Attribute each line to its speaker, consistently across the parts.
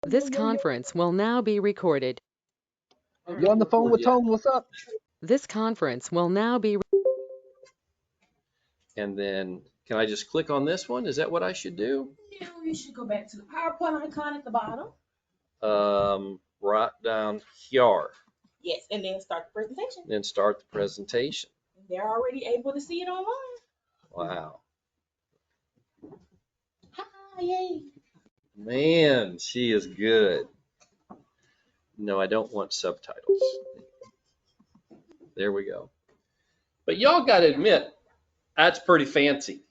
Speaker 1: This conference will now be recorded.
Speaker 2: You on the phone with Tone? What's up?
Speaker 1: This conference will now be.
Speaker 3: And then can I just click on this one? Is that what I should do?
Speaker 4: No, you should go back to the PowerPoint icon at the bottom.
Speaker 3: Right down here.
Speaker 4: Yes, and then start the presentation.
Speaker 3: Then start the presentation.
Speaker 4: They're already able to see it online.
Speaker 3: Wow.
Speaker 4: Hi, yay.
Speaker 3: Man, she is good. No, I don't want subtitles. There we go. But y'all got to admit, that's pretty fancy,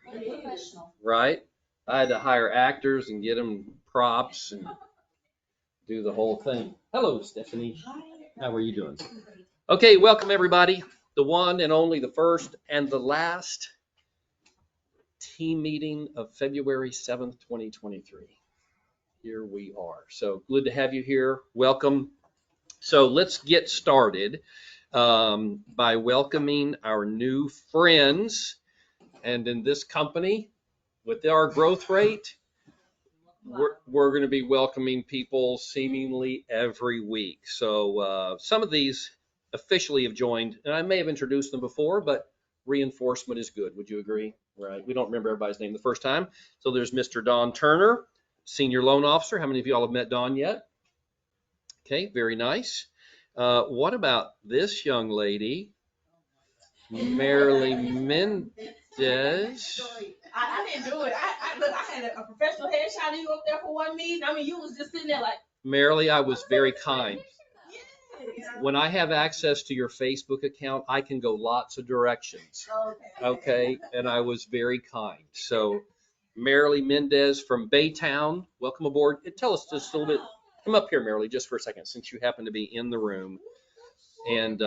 Speaker 4: Professional.
Speaker 3: right? I had to hire actors and get them props and do the whole thing. Hello, Stephanie. How are you doing? Okay, welcome everybody. The one and only, the first and the last team meeting of February 7th, 2023. Here we are. So good to have you here. Welcome. So let's get started by welcoming our new friends. And in this company, with our growth rate, we're going to be welcoming people seemingly every week. So some of these officially have joined, and I may have introduced them before, but reinforcement is good. Would you agree? Right. We don't remember everybody's name the first time. So there's Mr. Don Turner, Senior Loan Officer. How many of y'all have met Don yet? Okay, very nice. What about this young lady, Marilyn Mendez?
Speaker 4: I didn't do it. I had a professional headshot of you up there for one meeting. I mean, you was just sitting there like.
Speaker 3: Marilyn, I was very kind.
Speaker 4: Yes.
Speaker 3: When I have access to your Facebook account, I can go lots of directions. Okay, and I was very kind. So, Marilyn Mendez from Baytown, welcome aboard. Tell us just a little bit. Come up here, Marilyn, just for a second, since you happen to be in the room, and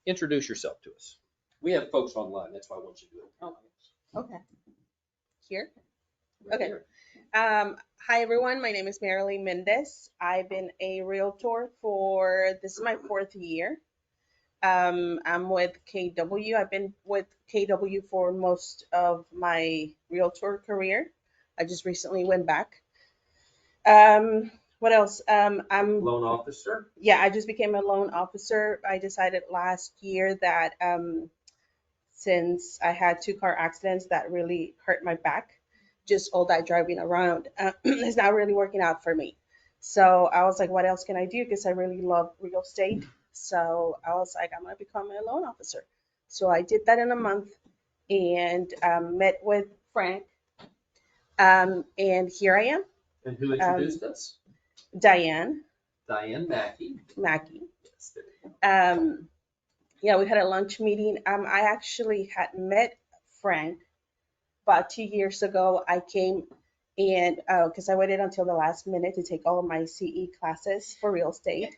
Speaker 3: introduce yourself to us. We have folks online. That's why I want you to do it.
Speaker 5: Okay. Here.
Speaker 3: Right
Speaker 5: Okay.
Speaker 3: here.
Speaker 5: Hi everyone. My name is Marilyn Mendez. I've been a realtor for this is my 4th year. I'm with KW. I've been with KW for most of my realtor career. I just recently went back. What else? I'm
Speaker 3: Loan officer.
Speaker 5: Yeah, I just became a loan officer. I decided last year that since I had 2 car accidents that really hurt my back, just all that driving around is not really working out for me. So I was like, what else can I do? Because I really love real estate. So I was like, I'm going to become a loan officer. So I did that in a month and met with Frank. And here I am,
Speaker 3: And who introduced us?
Speaker 5: Diane
Speaker 3: Diane Mackey.
Speaker 5: Mackey.
Speaker 3: Yes, there you go.
Speaker 5: Yeah, we had a lunch meeting. I actually had met Frank about 2 years ago. I came and because I waited until the last minute to take all of my CE classes for real estate.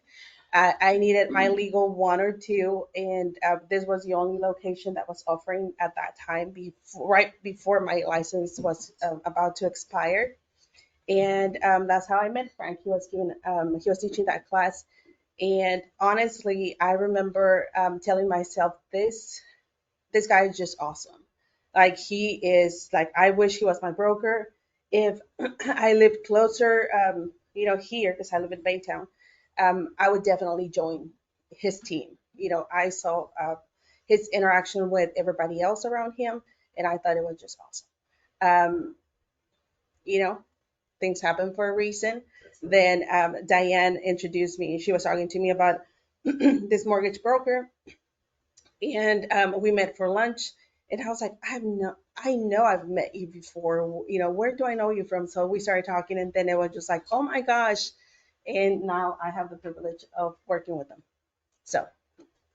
Speaker 5: I needed my legal 1 or 2, and this was the only location that was offering at that time, right before my license was about to expire. And that's how I met Frank. He was teaching that class. And honestly, I remember telling myself, this guy is just awesome. Like he is like, I wish he was my broker. If I lived closer, here, because I live in Baytown, I would definitely join his team. I saw his interaction with everybody else around him, and I thought it was just awesome. Things happen for a reason. Then Diane introduced me. She was talking to me about this mortgage broker, and we met for lunch. And I was like, I know I've met you before. Where do I know you from? So we started talking, and then it was just like, oh my gosh. And now I have the privilege of working with them. So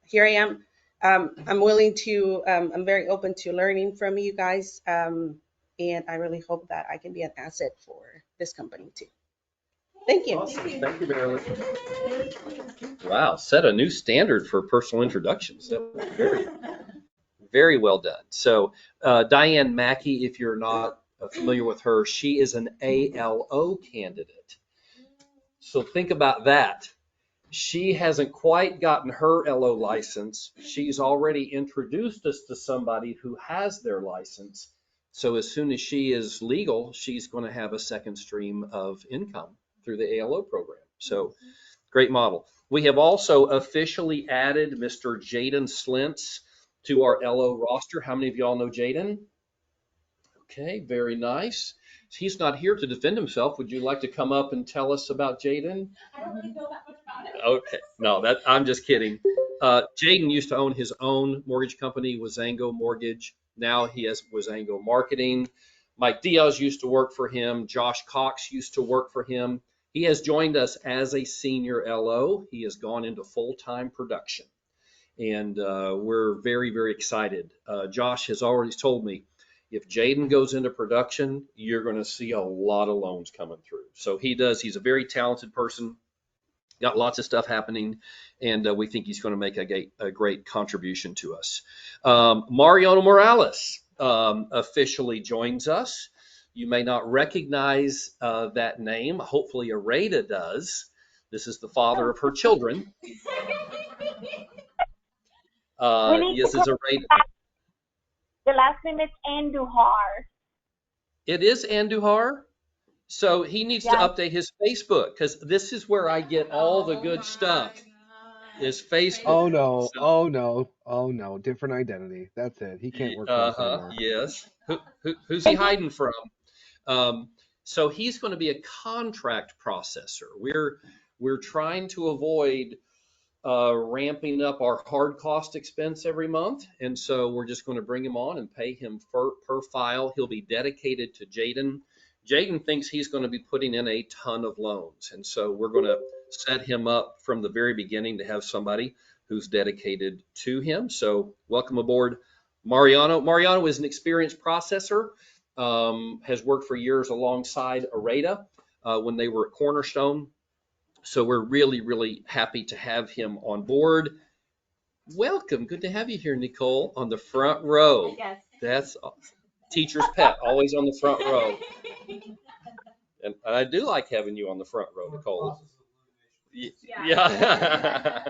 Speaker 5: here I am. I'm very open to learning from you guys. And I really hope that I can be an asset for this company too. Thank you.
Speaker 3: Awesome. Thank you, Marilyn. Wow, set a new standard for personal introductions. That was very, very well done. So Diane Mackey, if you're not familiar with her, she is an ALO candidate. So think about that. She hasn't quite gotten her LO license. She's already introduced us to somebody who has their license. So as soon as she is legal, she's going to have a second stream of income through the ALO program. So great model. We have also officially added Mr. Jaden Slintz to our LO roster. How many of y'all know Jaden? Okay, very nice. He's not here to defend himself. Would you like to come up and tell us about Jaden?
Speaker 4: I don't really know that much about it.
Speaker 3: Okay, no, that I'm just kidding. Jaden used to own his own mortgage company, Wazango Mortgage. Now he has Wazango Marketing. Mike Diaz used to work for him. Josh Cox used to work for him. He has joined us as a senior LO. He has gone into full-time production, and we're very, very excited. Josh has already told me if Jaden goes into production, you're going to see a lot of loans coming through. So he does. He's a very talented person. Got lots of stuff happening, and we think he's going to make a great contribution to us. Mariano Morales officially joins us. You may not recognize that name. Hopefully, Areta does. This is the father of her children. Yes, it's Areta.
Speaker 6: The last name is Andujar.
Speaker 3: It is Andujar. So he needs to
Speaker 6: Yes.
Speaker 3: update his Facebook because this is where I get all the good stuff. Is Facebook.
Speaker 2: Oh no,
Speaker 3: So,
Speaker 2: oh no, oh no, different identity. That's it. He can't work for us anymore.
Speaker 3: Yes. Who's he hiding from? So he's going to be a contract processor. We're trying to avoid ramping up our hard cost expense every month, and so we're just going to bring him on and pay him per file. He'll be dedicated to Jaden. Jaden thinks he's going to be putting in a ton of loans, and so we're going to set him up from the very beginning to have somebody who's dedicated to him. So welcome aboard, Mariano. Mariano is an experienced processor, has worked for years alongside Areta when they were at Cornerstone. So we're really, really happy to have him on board. Welcome. Good to have you here, Nicole, on the front row.
Speaker 6: Yes.
Speaker 3: That's awesome. Teacher's pet, always on the front row. And I do like having you on the front row, Nicole. Yeah.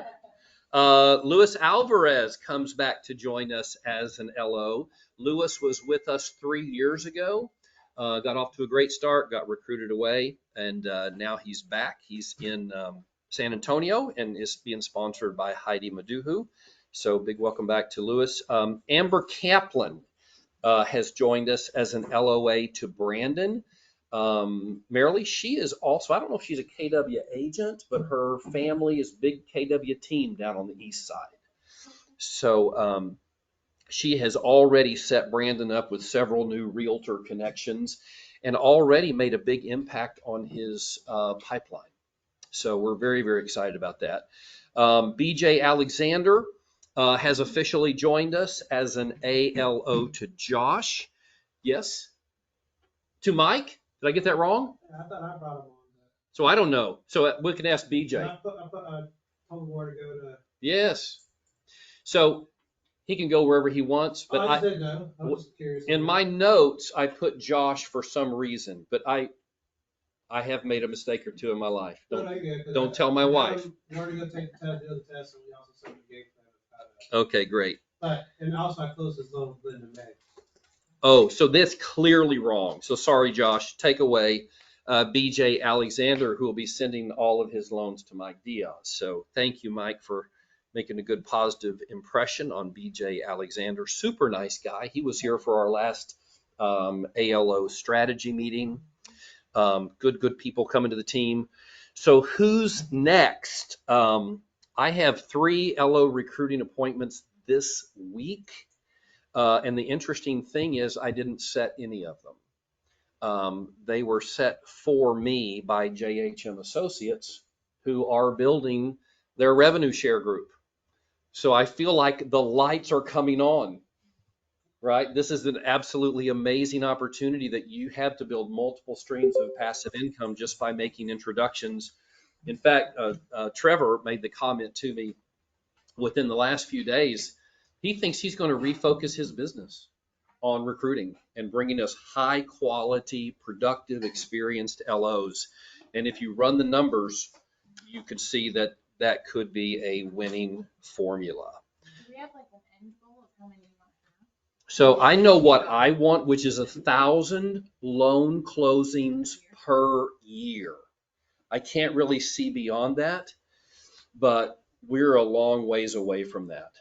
Speaker 3: Luis Alvarez comes back to join us as an LO. Luis was with us 3 years ago. Got off to a great start, got recruited away, and now he's back. He's in San Antonio and is being sponsored by Heidi Maduhu. So big welcome back to Luis. Amber Kaplan has joined us as an LOA to Brandon. Marilee, she is also, I don't know if she's a KW agent, but her family is big KW team down on the east side. So she has already set Brandon up with several new realtor connections and already made a big impact on his pipeline. So we're very, very excited about that. BJ Alexander has officially joined us as an ALO to Josh. Yes? To Mike? Did I get that wrong?
Speaker 7: I thought I brought him on.
Speaker 3: So I don't know. So we can ask BJ.
Speaker 7: I told him where to go to.
Speaker 3: Yes. So he can go wherever he wants, but
Speaker 7: I didn't know. I was just curious.
Speaker 3: in my notes, I put Josh for some reason, but I have made a mistake or two in my life. Don't tell my wife.
Speaker 7: We already go take the test, do the test, and we also sent the gate plan.
Speaker 3: Okay, great.
Speaker 7: And also I closed his loan with Linda May.
Speaker 3: Oh, so that's clearly wrong. So sorry, Josh. Take away BJ Alexander, who will be sending all of his loans to Mike Diaz. So thank you, Mike, for making a good positive impression on BJ Alexander. Super nice guy. He was here for our last ALO strategy meeting. Good people coming to the team. So who's next? I have 3 LO recruiting appointments this week. And the interesting thing is I didn't set any of them. They were set for me by JHM Associates, who are building their revenue share group. So I feel like the lights are coming on, right? This is an absolutely amazing opportunity that you have to build multiple streams of passive income just by making introductions. In fact, Trevor made the comment to me within the last few days. He thinks he's going to refocus his business on recruiting and bringing us high quality, productive, experienced LOs. And if you run the numbers, you could see that that could be a winning formula.
Speaker 8: Do we have like an end goal of how many you want
Speaker 3: So I know what I want, which is 1,000 loan closings per year. I can't really see beyond that, but we're a long ways away from that.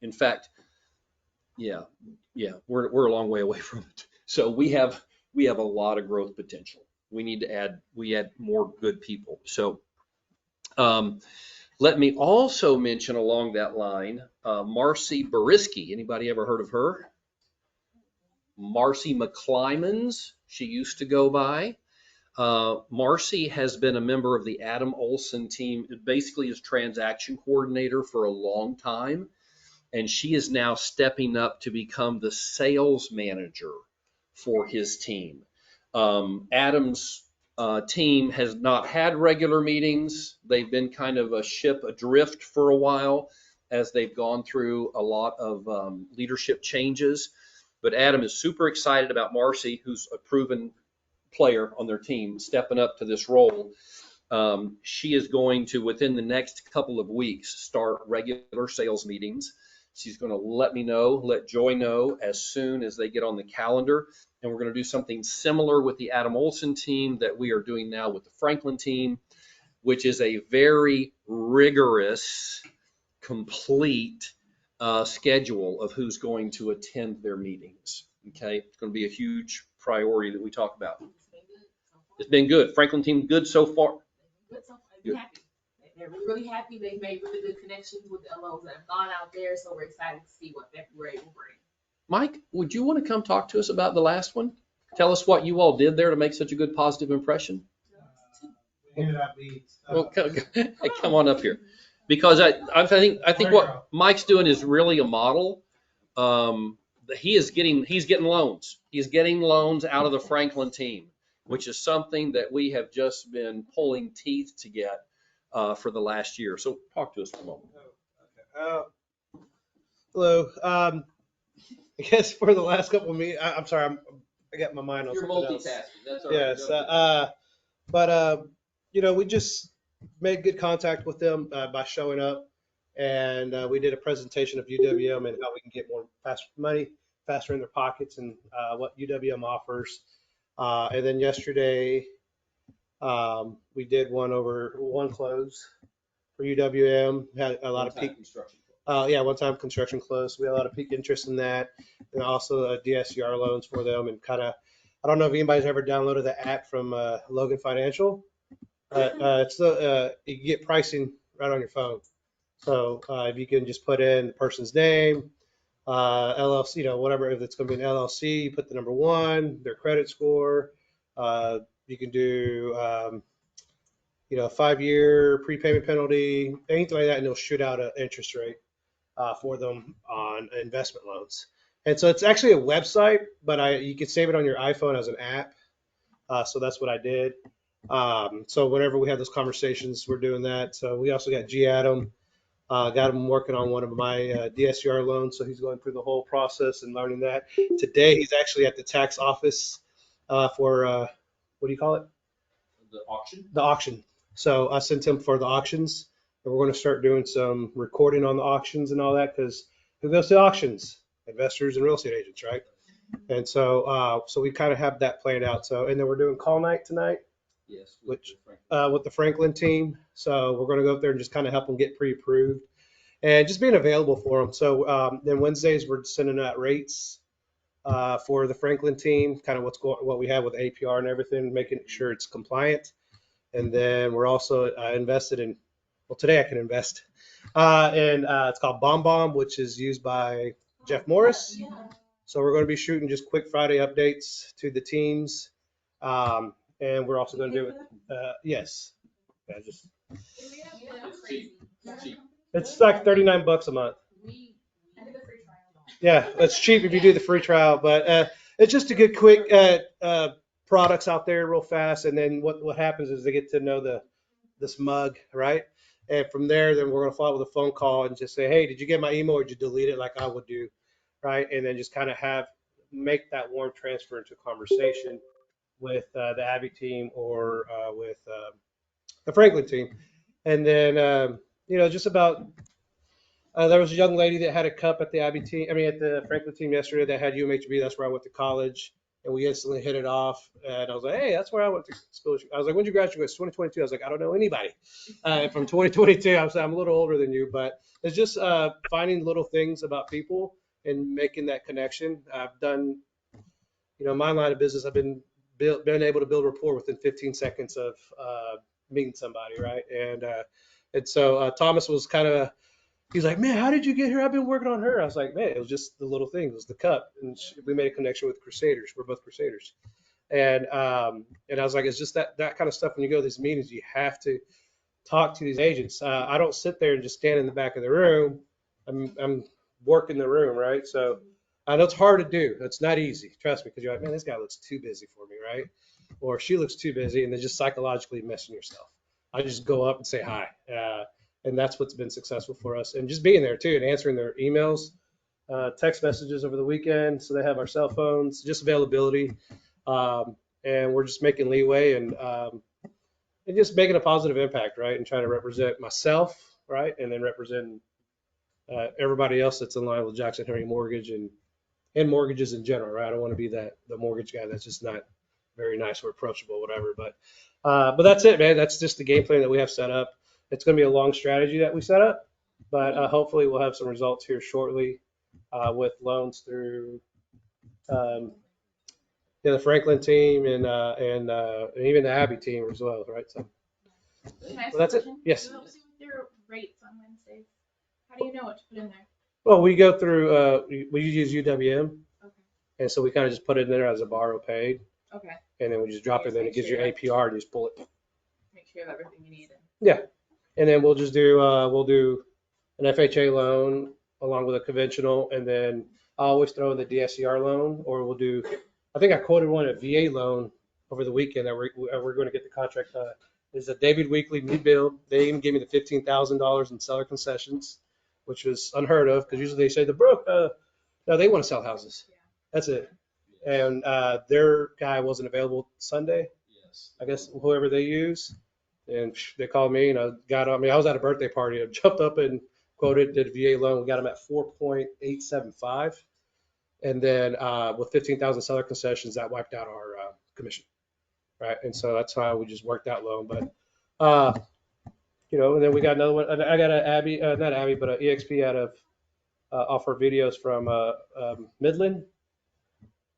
Speaker 3: In fact, yeah, we're a long way away from it. So we have a lot of growth potential. We need to add more good people. So um, let me also mention along that line, Marcy Bariski. Anybody ever heard of her? Marcy McClymans, she used to go by. Marcy has been a member of the Adam Olson team, basically as transaction coordinator for a long time. And she is now stepping up to become the sales manager for his team. Adam's team has not had regular meetings. They've been kind of a ship adrift for a while as they've gone through a lot of leadership changes. But Adam is super excited about Marcy, who's a proven player on their team, stepping up to this role. She is going to, within the next couple of weeks, start regular sales meetings. She's going to let Joy know as soon as they get on the calendar. And we're going to do something similar with the Adam Olson team that we are doing now with the Franklin team, which is a very rigorous, complete schedule of who's going to attend their meetings. Okay, it's going to be a huge priority that we talk about. It's been good. Franklin team good so far.
Speaker 4: Good so far. They're happy. They're really happy. They've made really good connections with the LOs that have gone out there. So we're excited to see what February will bring.
Speaker 3: Mike, would you want to come talk to us about the last one? Tell us what you all did there to make such a good positive impression.
Speaker 7: We handed out beads.
Speaker 3: Well, come on up here, because I think what Mike's doing is really a model. He's getting loans. He's getting loans out of the Franklin team, which is something that we have just been pulling teeth to get for the last year. So talk to us for a moment.
Speaker 7: Hello. I guess for the last couple of meetings, I'm sorry, I got my mind on
Speaker 3: You're
Speaker 7: something else.
Speaker 3: multitasking. That's all right.
Speaker 7: Yes. But we just made good contact with them by showing up, and we did a presentation of UWM and how we can get more money faster in their pockets and what UWM offers. And then yesterday, we did one close for UWM. Had a lot of peak
Speaker 3: construction.
Speaker 7: one-time construction close. We had a lot of peak interest in that, and also DSCR loans for them. And kind of, I don't know if anybody's ever downloaded the app from Logan Financial. You get pricing right on your phone. So if you can just put in the person's name, LLC, whatever, if it's going to be an LLC, you put the number one, their credit score. You can do, 5-year prepayment penalty, anything like that, and it'll shoot out an interest rate for them on investment loans. And so it's actually a website, but you can save it on your iPhone as an app. So that's what I did. So whenever we have those conversations, we're doing that. So we also got G Adam, got him working on one of my DSCR loans. So he's going through the whole process and learning that. Today, he's actually at the tax office for, what do you call it?
Speaker 3: The auction.
Speaker 7: The auction. So I sent him for the auctions, and we're going to start doing some recording on the auctions and all that, because who goes to auctions? Investors and real estate agents, right? And so we kind of have that planned out. So, and then we're doing call night tonight.
Speaker 3: Yes.
Speaker 7: With the Franklin team. So we're going to go up there and just kind of help them get pre-approved and just being available for them. So then Wednesdays we're sending out rates for the Franklin team, kind of what we have with APR and everything, making sure it's compliant. And then we're also invested in, well, today I can invest in, it's called Bomb Bomb, which is used by Jeff Morris. So we're going to be shooting just quick Friday updates to the teams. And we're also going to do it. Yes. Yeah, it's like $39 a month. Yeah, it's cheap if you do the free trial, but it's just to get quick products out there real fast. And then what happens is they get to know this mug, right? And from there, then we're going to follow up with a phone call and just say, hey, did you get my email or did you delete it like I would do, right? And then just kind of make that warm transfer into a conversation with the Abbey team or with the Franklin team. And then, just about There was a young lady that had a cup at the Abbey team. I mean, at the Franklin team yesterday that had UMHB. That's where I went to college, and we instantly hit it off. And I was like, "Hey, that's where I went to school." I was like, "When did you graduate?" It's 2022. I was like, "I don't know anybody from 2022." I'm a little older than you, but it's just finding little things about people and making that connection. I've done, my line of business. I've been able to build rapport within 15 seconds of meeting somebody, right? And so Thomas was kind of. He's like, man, how did you get here? I've been working on her. I was like, man, it was just the little thing. It was the cup. And we made a connection with Crusaders. We're both Crusaders. And I was like, it's just that kind of stuff. When you go to these meetings, you have to talk to these agents. I don't sit there and just stand in the back of the room. I'm working the room, right? So I know it's hard to do. It's not easy. Trust me, because you're like, man, this guy looks too busy for me, right? Or she looks too busy, and then just psychologically messing yourself. I just go up and say hi. And that's what's been successful for us. And just being there too and answering their emails, text messages over the weekend. So they have our cell phones, just availability. And we're just making leeway and just making a positive impact, right? And trying to represent myself, right? And then represent everybody else that's in line with Jackson Henry Mortgage and mortgages in general, right? I don't want to be the mortgage guy that's just not very nice or approachable, whatever. But that's it, man. That's just the game plan that we have set up. It's going to be a long strategy that we set up, but hopefully we'll have some results here shortly with loans through the Franklin team and even the Abbey team as well, right? So
Speaker 4: Can I ask
Speaker 7: that's
Speaker 4: a
Speaker 7: it.
Speaker 4: question?
Speaker 7: Yes.
Speaker 4: What do you do with your rates on Wednesdays? How do you know what to put in there?
Speaker 7: Well, we go through. We use UWM,
Speaker 4: Okay.
Speaker 7: and so we kind of just put it in there as a borrow paid,
Speaker 4: Okay.
Speaker 7: and then we just drop it. Then it gives you APR, and you just pull it.
Speaker 4: Make sure you have everything you need.
Speaker 7: Yeah, and then we'll just do an FHA loan along with a conventional, and then I always throw in the DSCR loan, or we'll do. I think I quoted one a VA loan over the weekend that we're going to get the contract. Is a David Weekley new build. They even gave me the $15,000 in seller concessions, which was unheard of because usually they say the broke. No, they want to sell houses. That's it. And their guy wasn't available Sunday.
Speaker 3: Yes.
Speaker 7: I guess whoever they use. And they called me and I got on me. I was at a birthday party. I jumped up and quoted, did a VA loan. We got them at 4.875. And then with 15,000 seller concessions, that wiped out our commission. Right. And so that's how we just worked that loan. But, and then we got another one. I got an Abby, not Abby, but an EXP out of off our videos from Midland.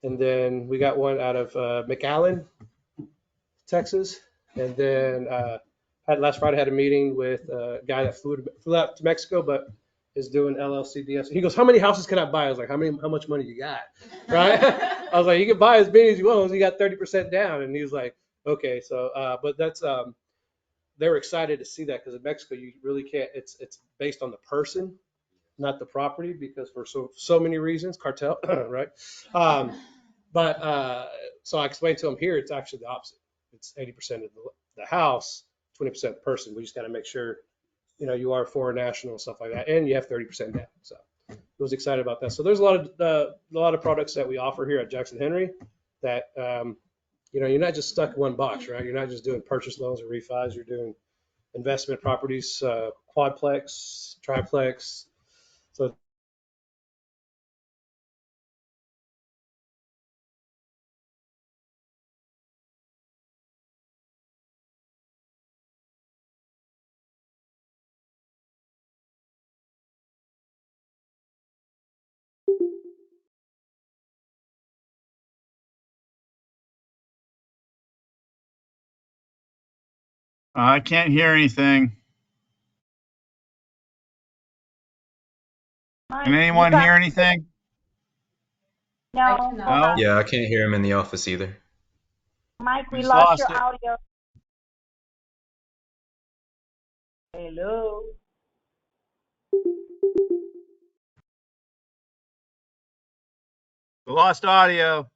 Speaker 7: And then we got one out of McAllen, Texas. And then last Friday had a meeting with a guy that flew out to Mexico, but is doing LLCDS. He goes, how many houses can I buy? I was like, how much money you got? Right? I was like, you can buy as many as you want. You got 30% down. And he was like, okay. So, but that's, they were excited to see that because in Mexico, you really can't, it's based on the person, not the property, because for so many reasons, cartel, right? So I explained to him here, it's actually the opposite. It's 80% of the house, 20% the person. We just got to make sure, you are foreign national and stuff like that, and you have 30% down. So I was excited about that. So there's a lot of products that we offer here at Jackson Henry that, you're not just stuck in one box, right? You're not just doing purchase loans or refis. You're doing investment properties, quadplex, triplex. So
Speaker 8: I can't hear anything. Can
Speaker 6: Mike, you
Speaker 8: anyone
Speaker 6: got
Speaker 8: hear anything?
Speaker 4: I
Speaker 6: no.
Speaker 4: cannot.
Speaker 6: Hold on,
Speaker 9: Yeah, I can't hear him in the office either.
Speaker 6: Mike.
Speaker 8: We
Speaker 6: We
Speaker 8: just
Speaker 6: lost your
Speaker 8: lost it.
Speaker 6: audio. Hello.
Speaker 8: We lost audio.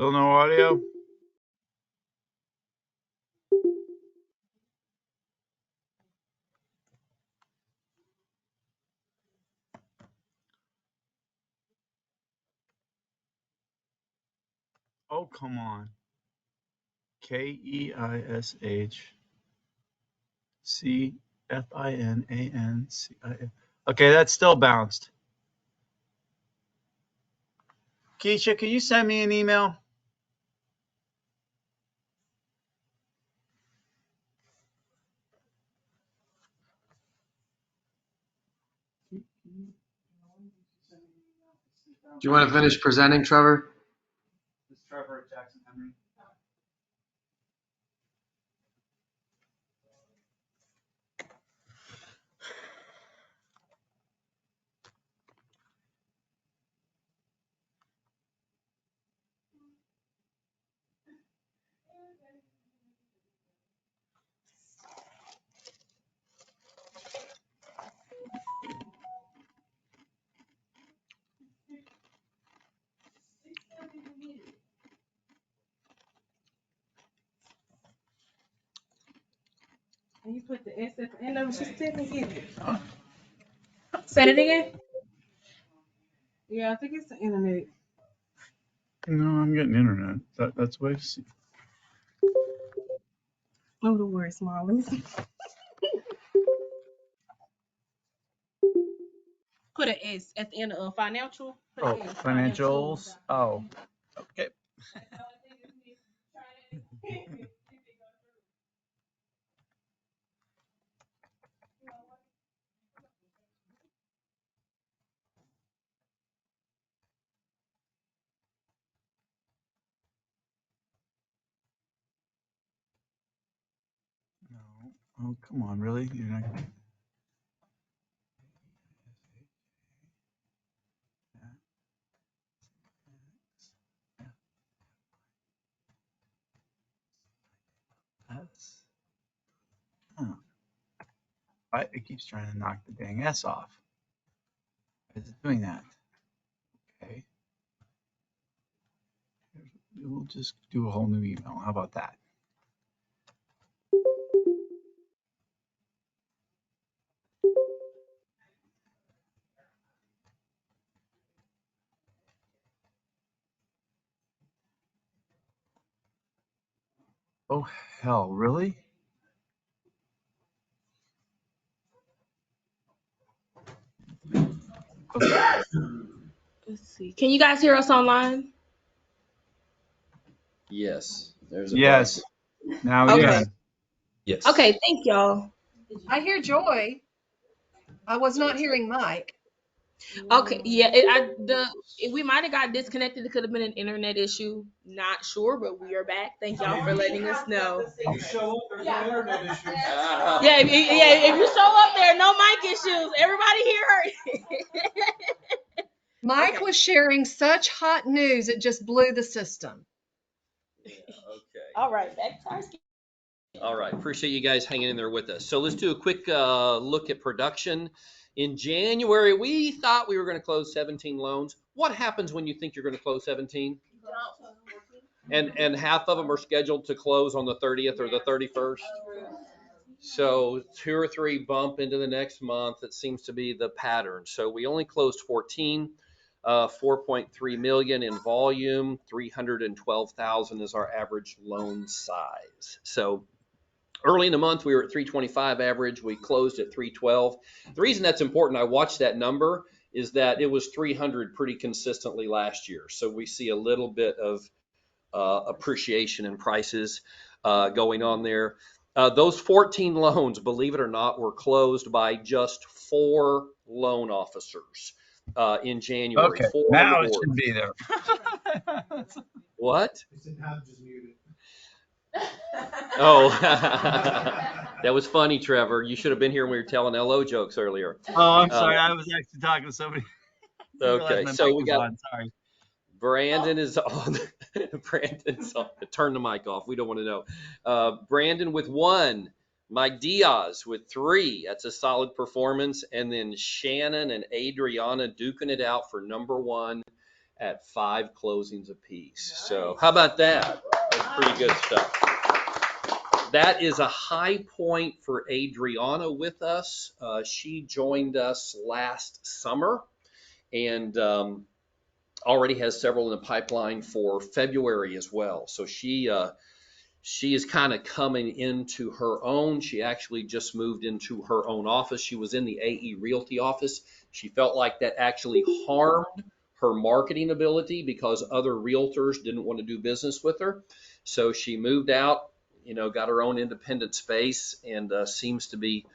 Speaker 8: Still no audio? Oh, come on. KEISHCFINANCIA. Okay, that's still bounced. Keisha, can you send me an email?
Speaker 10: Do you want to finish presenting, Trevor?
Speaker 8: This is Trevor at Jackson Henry.
Speaker 5: And you put the S at the end of it, just didn't get it.
Speaker 4: Say it again.
Speaker 5: Yeah, I think it's the internet.
Speaker 8: No, I'm getting internet. That's what I see.
Speaker 5: Oh, the word small. Let me see. Put an S at the end of financial. Put
Speaker 8: Oh,
Speaker 5: an S,
Speaker 8: financials. Oh, okay. No. Oh, come on, really? You're not. That's. Oh. It keeps trying to knock the dang S off. Why is it doing that? Okay. We'll just do a whole new email. How about that? Oh, hell, really? Okay.
Speaker 4: Let's see. Can you guys hear us online?
Speaker 3: Yes, there's a
Speaker 8: Yes.
Speaker 3: bug.
Speaker 8: Now we
Speaker 4: Okay.
Speaker 8: can.
Speaker 9: Yes.
Speaker 4: Okay, thank y'all.
Speaker 11: I hear Joy. I was not hearing Mike.
Speaker 4: Okay, yeah, we might have got disconnected. It could have been an internet issue. Not sure, but we are back. Thank y'all for letting us know.
Speaker 7: You show up, there's no internet issues.
Speaker 4: If you show up there, no mic issues. Everybody hear her.
Speaker 11: Mike
Speaker 4: Okay.
Speaker 11: was sharing such hot news, it just blew the system.
Speaker 3: Yeah, okay.
Speaker 4: All right, back to our schedule.
Speaker 3: All right. Appreciate you guys hanging in there with us. So let's do a quick look at production. In January, we thought we were going to close 17 loans. What happens when you think you're going to close 17? And half of them are scheduled to close on the 30th or the 31st. So 2 or 3 bump into the next month. It seems to be the pattern. So we only closed 14. 4.3 million in volume, 312,000 is our average loan size. So early in the month, we were at 325 average. We closed at 312. The reason that's important, I watched that number, is that it was 300 pretty consistently last year. So we see a little bit of appreciation in prices going on there. Those 14 loans, believe it or not, were closed by just 4 loan officers in January.
Speaker 8: Okay.
Speaker 3: 4
Speaker 8: Now it
Speaker 3: awards.
Speaker 8: should be there.
Speaker 3: What?
Speaker 7: It's in how just muted.
Speaker 3: Oh, that was funny, Trevor. You should have been here when we were telling LO jokes earlier.
Speaker 8: Oh, I'm sorry. I was actually talking to somebody.
Speaker 3: Okay, so we got
Speaker 8: on. Sorry.
Speaker 3: Brandon is on. Brandon's on. Turn the mic off. We don't want to know. Brandon with 1. Mike Diaz with 3. That's a solid performance. And then Shannon and Adriana duking it out for number 1. at 5 closings apiece. So how about that? That's pretty good stuff. That is a high point for Adriana with us. She joined us last summer and already has several in the pipeline for February as well. So she is kind of coming into her own. She actually just moved into her own office. She was in the AE Realty office. She felt like that actually harmed her marketing ability because other realtors didn't want to do business with her. So she moved out, got her own independent space and seems to be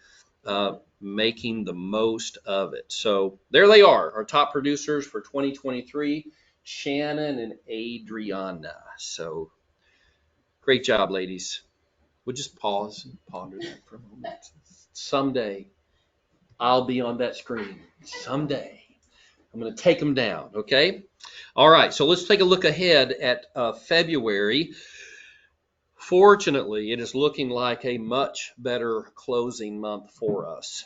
Speaker 3: making the most of it. So there they are, our top producers for 2023, Shannon and Adriana. So great job, ladies. We'll just pause and ponder that for a moment. Someday I'll be on that screen. Someday I'm going to take them down. Okay. All right. So let's take a look ahead at February. Fortunately, it is looking like a much better closing month for us.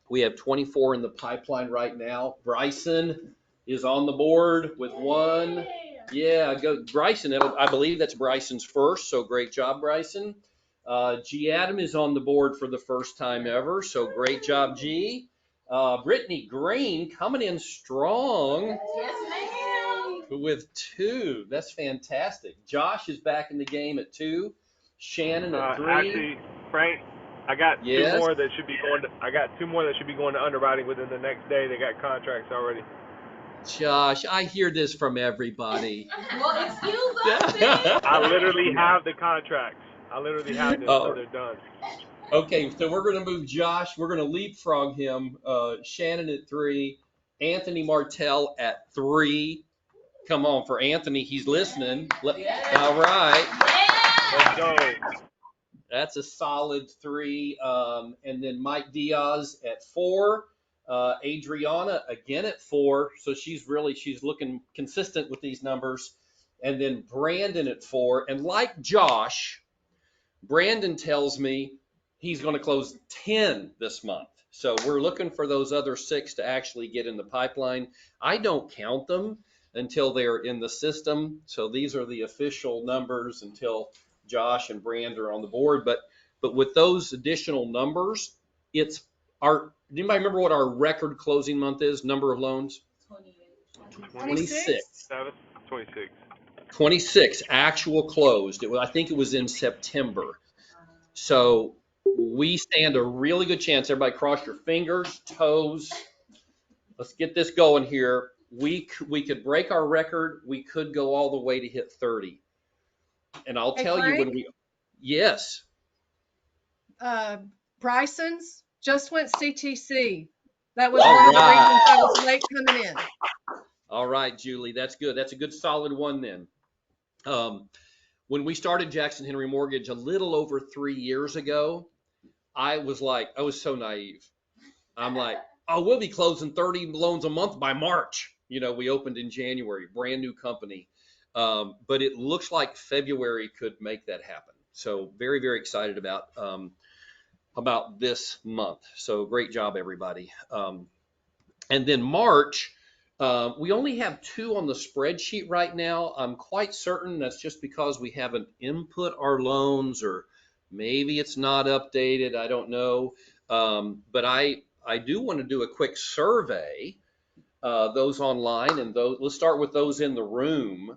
Speaker 3: We have 24 in the pipeline right now. Bryson is on the board with 1. Yeah, go Bryson. I believe that's Bryson's first, so great job, Bryson. G. Adam is on the board for the first time ever, so great job, G. Brittany Green coming in strong.
Speaker 4: Yes, ma'am.
Speaker 3: With 2. That's fantastic. Josh is back in the game at 2. Shannon at 3.
Speaker 12: Actually, Frank, I got
Speaker 3: yes.
Speaker 12: 2 more that should be going. I got 2 more that should be going to underwriting within the next day. They got contracts already.
Speaker 3: Josh, I hear this from everybody.
Speaker 4: Well, excuse us then.
Speaker 12: I literally have the contracts. I literally have them, so they're done.
Speaker 3: Okay, so we're going to move Josh. We're going to leapfrog him. Shannon at 3. Anthony Martell at 3. Come on, for Anthony, he's listening. All right.
Speaker 12: Let's go.
Speaker 3: That's a solid 3. And then Mike Diaz at 4. Adriana again at 4. So she's looking consistent with these numbers. And then Brandon at 4. And like Josh, Brandon tells me he's going to close 10 this month. So we're looking for those other 6 to actually get in the pipeline. I don't count them until they're in the system. So these are the official numbers until Josh and Brand are on the board. But with those additional numbers, it's anybody remember what our record closing month is? Number of loans? 26. 26 actual closed. I think it was in September. So we stand a really good chance. Everybody cross your fingers, toes. Let's get this going here. We could break our record. We could go all the way to hit 30. And I'll tell you when we, yes.
Speaker 11: Bryson's just went CTC. That was one of the reasons I was late coming in.
Speaker 3: All right, Julie, that's good. That's a good solid one then. When we started Jackson Henry Mortgage a little over 3 years ago, I was so naive. I'm like, oh, we'll be closing 30 loans a month by March. We opened in January, brand new company. But it looks like February could make that happen. So very, very excited about this month. So great job, everybody. And then March, we only have 2 on the spreadsheet right now. I'm quite certain that's just because we haven't input our loans, or maybe it's not updated. I don't know. But I do want to do a quick survey, those online and those. Let's start with those in the room.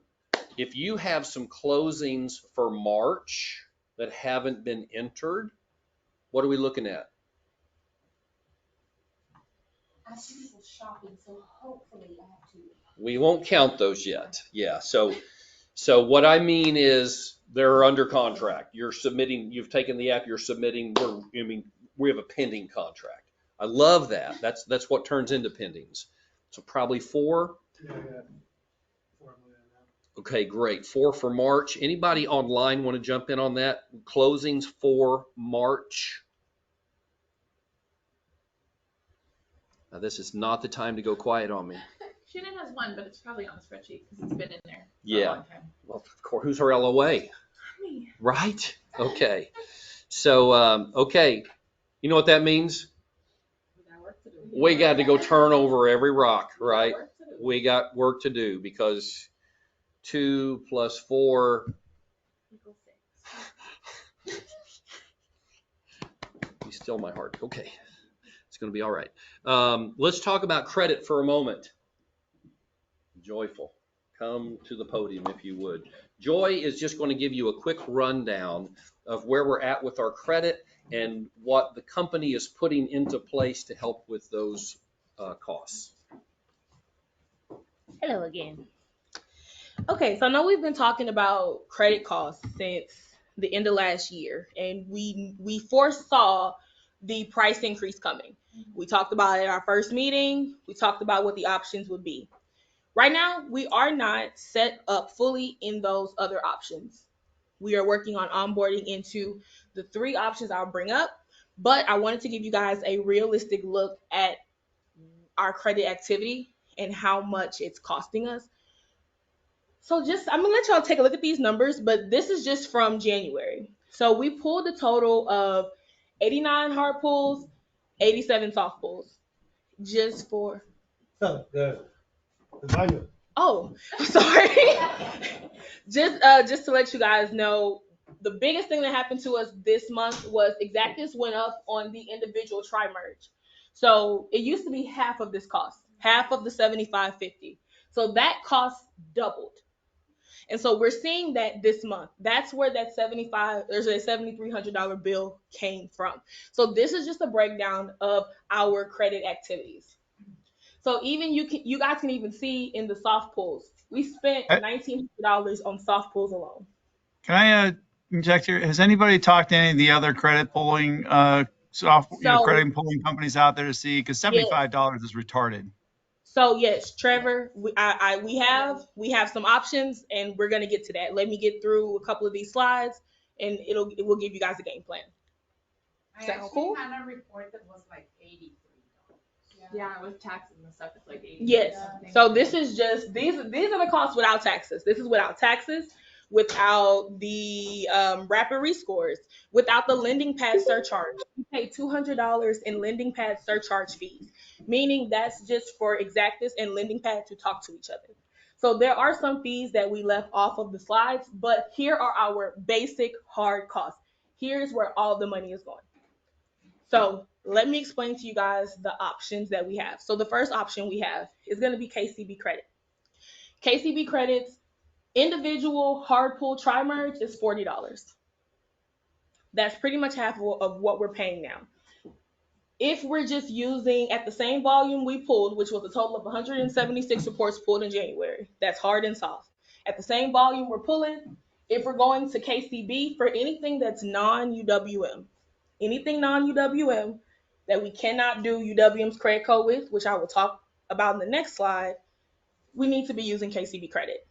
Speaker 3: If you have some closings for March that haven't been entered, what are we looking at?
Speaker 4: I see people shopping, so hopefully I have to.
Speaker 3: We won't count those yet. Yeah. So what I mean is they're under contract. You're submitting. You've taken the app. You're submitting. We have a pending contract. I love that. That's what turns into pendings. So probably 4.
Speaker 7: Yeah. 4 million now.
Speaker 3: Okay, great. 4 for March. Anybody online want to jump in on that? Closings for March. Now, this is not the time to go quiet on me.
Speaker 13: Shannon has 1, but it's probably on the spreadsheet because it's been in there for
Speaker 3: a long time. Well, of course, who's her LOA?
Speaker 13: Me.
Speaker 3: Right? Okay. So, okay. You know what that means? We got to go turn over every rock, right? we got work to do because 2 plus 4. You still my heart. Okay. It's going to be all right. Let's talk about credit for a moment. Joyful, come to the podium if you would. Joy is just going to give you a quick rundown of where we're at with our credit and what the company is putting into place to help with those costs.
Speaker 4: Hello again. Okay, so I know we've been talking about credit costs since the end of last year, and we foresaw the price increase coming. We talked about it at our first meeting. We talked about what the options would be. Right now, we are not set up fully in those other options. We are working on onboarding into the 3 options I'll bring up, but I wanted to give you guys a realistic look at our credit activity and how much it's costing us. So I'm gonna let y'all take a look at these numbers, but this is just from January. So we pulled a total of 89 hard pulls, 87 soft pulls, just for.
Speaker 7: Oh, the manual.
Speaker 4: Oh, I'm sorry. Just to let you guys know, the biggest thing that happened to us this month was Exactus went up on the individual tri-merge. So it used to be half of this cost, half of the 75.50. So that cost doubled. And so we're seeing that this month. That's where that there's a $7,300 bill came from. So this is just a breakdown of our credit activities. So even you guys can even see in the soft pulls, we spent $1,900 on soft pulls alone.
Speaker 8: Can I inject here? Has anybody talked to any of the other credit pulling credit pulling companies out there to see? Because $75 is retarded.
Speaker 4: So yes, Trevor, we have some options, and we're gonna get to that. Let me get through a couple of these slides, and it will give you guys a game plan.
Speaker 13: Sound cool? I had a report that was like $83. Yeah, with taxes and stuff, it's like $80.
Speaker 4: Yes. So this is just these are the costs without taxes. This is without taxes, without the rapid rescores, without the lending pad surcharge. We pay $200 in lending pad surcharge fees, meaning that's just for Exactus and lending pad to talk to each other. So there are some fees that we left off of the slides, but here are our basic hard costs. Here's where all the money is going. So let me explain to you guys the options that we have. So the first option we have is going to be KCB credit. KCB credits, individual hard pull tri-merge is $40. That's pretty much half of what we're paying now. If we're just using at the same volume we pulled, which was a total of 176 reports pulled in January, that's hard and soft. At the same volume we're pulling, if we're going to KCB for anything that's non-UWM, anything non-UWM that we cannot do UWM's credit code with, which I will talk about in the next slide, we need to be using KCB credit.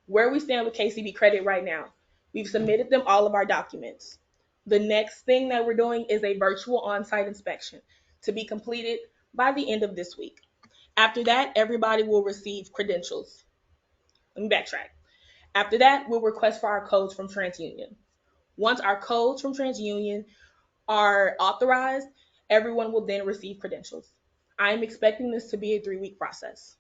Speaker 4: Where we stand with KCB credit right now, we've submitted them all of our documents. The next thing that we're doing is a virtual on-site inspection to be completed by the end of this week. After that, everybody will receive credentials. Let me backtrack. After that, we'll request for our codes from TransUnion. Once our codes from TransUnion are authorized, everyone will then receive credentials. I'm expecting this to be a 3-week process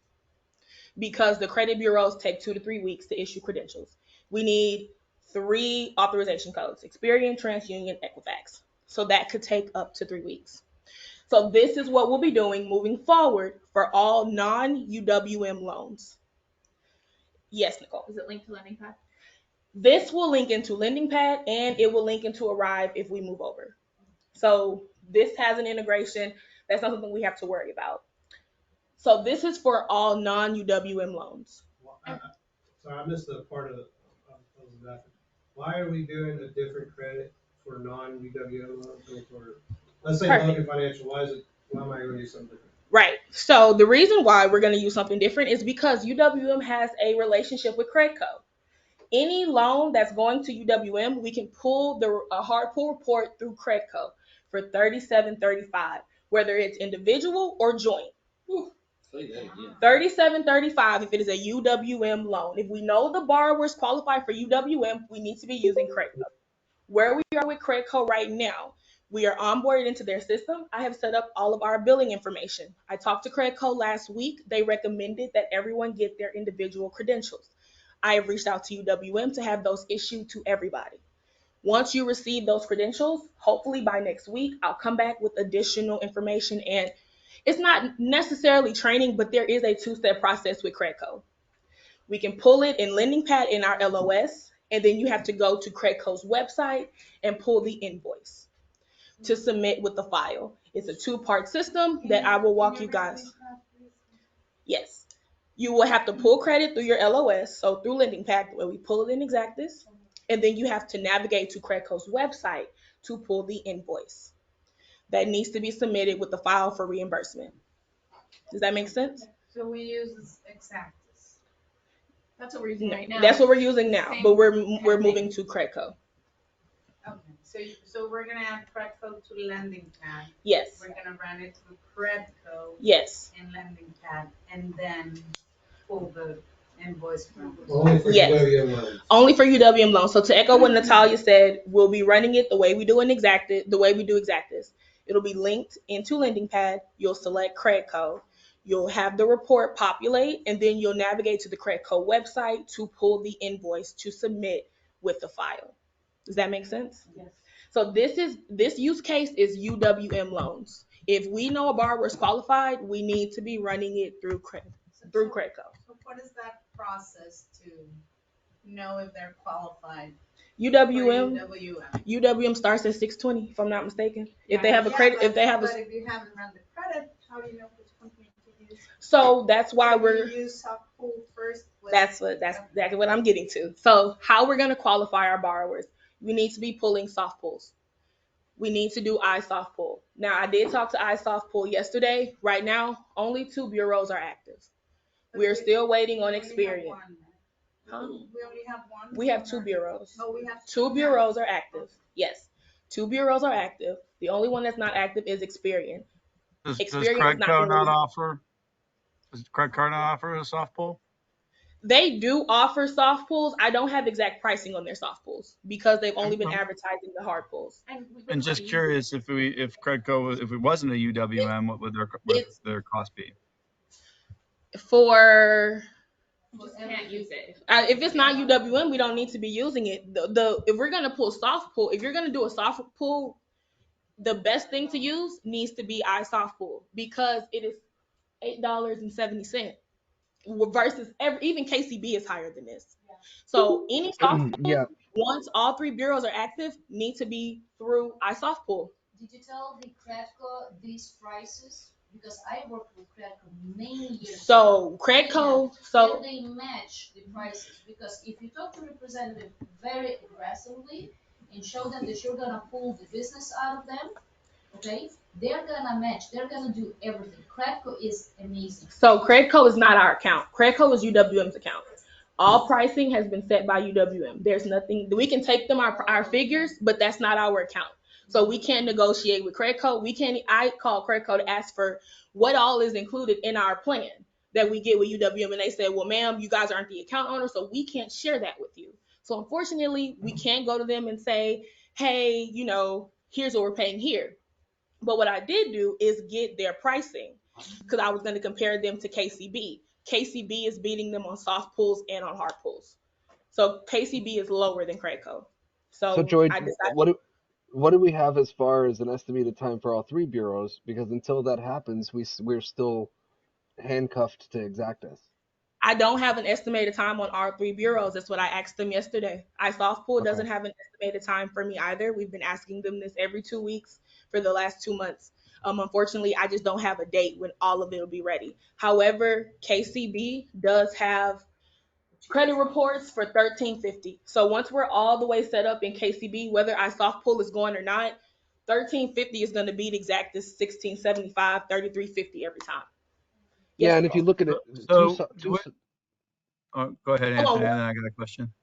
Speaker 4: because the credit bureaus take 2 to 3 weeks to issue credentials. We need 3 authorization codes: Experian, TransUnion, Equifax. So that could take up to 3 weeks. So this is what we'll be doing moving forward for all non-UWM loans. Yes, Nicole.
Speaker 13: Is it linked to LendingPad?
Speaker 4: This will link into LendingPad, and it will link into Arrive if we move over. So this has an integration. That's not something we have to worry about. So this is for all non-UWM loans.
Speaker 7: Sorry, I missed the part of that. Why are we doing a different credit for non-UWM loans than for, let's say, Logan Financial? Why am I going to do something different?
Speaker 4: Right. So the reason why we're going to use something different is because UWM has a relationship with Credco. Any loan that's going to UWM, we can pull a hard pull report through Credco for $37.35, whether it's individual or joint. $37.35 if it is a UWM loan. If we know the borrowers qualify for UWM, we need to be using Credco. Where we are with Credco right now, We are onboarded into their system. I have set up all of our billing information. I talked to Credco last week. They recommended that everyone get their individual credentials. I have reached out to UWM to have those issued to everybody. Once you receive those credentials, hopefully by next week, I'll come back with additional information. And it's not necessarily training, but there is a two-step process with Credco. We can pull it in LendingPad in our LOS, and then you have to go to Credco's website and pull the invoice to submit with the file. It's a two-part system that I will walk you guys. Yes. You will have to pull credit through your LOS, so through LendingPad, where we pull it in Exactus, and then you have to navigate to Credco's website to pull the invoice. That needs to be submitted with the file for reimbursement. Does that make sense?
Speaker 13: So we use Exactus. That's what we're using right now.
Speaker 4: That's what we're using now,
Speaker 13: Same
Speaker 4: but we're
Speaker 13: thing.
Speaker 4: moving to Credco.
Speaker 13: Okay. So we're gonna add Credco to LendingPad.
Speaker 4: Yes.
Speaker 13: We're gonna run it through Credco.
Speaker 4: Yes.
Speaker 13: And LendingPad, and then pull the invoice from.
Speaker 7: Only for
Speaker 4: Yes.
Speaker 7: UWM loans.
Speaker 4: Only for UWM loans. So to echo what Natalia said, we'll be running it the way we do in Exactus, the way we do Exactus. It'll be linked into LendingPad. You'll select Credco. You'll have the report populate, and then you'll navigate to the Credco website to pull the invoice to submit with the file. Does that make sense?
Speaker 13: Yes.
Speaker 4: So this use case is UWM loans. If we know a borrower is qualified, we need to be running it through Credco.
Speaker 13: So what is that process to know if they're qualified?
Speaker 4: UWM starts at 620, if I'm not mistaken. If they have a credit,
Speaker 13: but if you haven't run the credit, how do you know which company to use?
Speaker 4: So that's why
Speaker 13: we're use soft pull first.
Speaker 4: That's exactly what I'm getting to. So how we're gonna qualify our borrowers? We need to be pulling soft pulls. We need to do iSoft pull. Now I did talk to iSoft pull yesterday. Right now, only 2 bureaus are active. We're still waiting on Experian. Huh?
Speaker 13: We only have one.
Speaker 4: We have 2 bureaus.
Speaker 13: Oh, we have
Speaker 4: 2 bureaus are active. Yes, 2 bureaus are active. The only one that's not active is Experian.
Speaker 8: Does
Speaker 4: Experian
Speaker 8: Credco not offer? Does Credco not offer a soft pull?
Speaker 4: They do offer soft pulls. I don't have exact pricing on their soft pulls because they've only been advertising the hard pulls.
Speaker 8: And just curious, if Credco, if it wasn't a UWM, what would their cost be?
Speaker 4: For
Speaker 13: Just can't use it.
Speaker 4: if it's not UWM, we don't need to be using it. If we're gonna pull soft pull, if you're gonna do a soft pull, the best thing to use needs to be iSoft pull because it is $8.70 versus even KCB is higher than this. So any soft pull,
Speaker 2: Yeah.
Speaker 4: once all 3 bureaus are active, need to be through iSoft pull.
Speaker 14: Did you tell the Credco these prices? Because I worked with Credco many years
Speaker 4: So
Speaker 14: ago.
Speaker 4: Credco,
Speaker 14: Will they match the prices? Because if you talk to representative very aggressively and show them that you're gonna pull the business out of them, okay, they're gonna match. They're gonna do everything. Credco is amazing.
Speaker 4: So Credco is not our account. Credco is UWM's account. All pricing has been set by UWM. There's nothing we can take them our figures, but that's not our account. So we can't negotiate with Credco. I call Credco to ask for what all is included in our plan that we get with UWM, and they said, "Well, ma'am, you guys aren't the account owner, so we can't share that with you." So unfortunately, we can't go to them and say, "Hey, here's what we're paying here." But what I did do is get their pricing because I was going to compare them to KCB. KCB is beating them on soft pulls and on hard pulls. So KCB is lower than Credco.
Speaker 2: So Joy,
Speaker 4: I decided,
Speaker 2: what do we have as far as an estimated time for all 3 bureaus? Because until that happens, we're still handcuffed to Exactus.
Speaker 4: I don't have an estimated time on our 3 bureaus. That's what I asked them yesterday. iSoft Pool doesn't have an estimated time for me either. We've been asking them this every 2 weeks for the last 2 months. Unfortunately, I just don't have a date when all of it will be ready. However, KCB does have credit reports for $13.50. So once we're all the way set up in KCB, whether iSoft Pool is going or not, $13.50 is going to beat Exactus $16.75, $33.50 every time.
Speaker 2: Yeah, and if you look at it,
Speaker 8: go ahead,
Speaker 4: Hold on.
Speaker 8: Anthony, and then I got a question.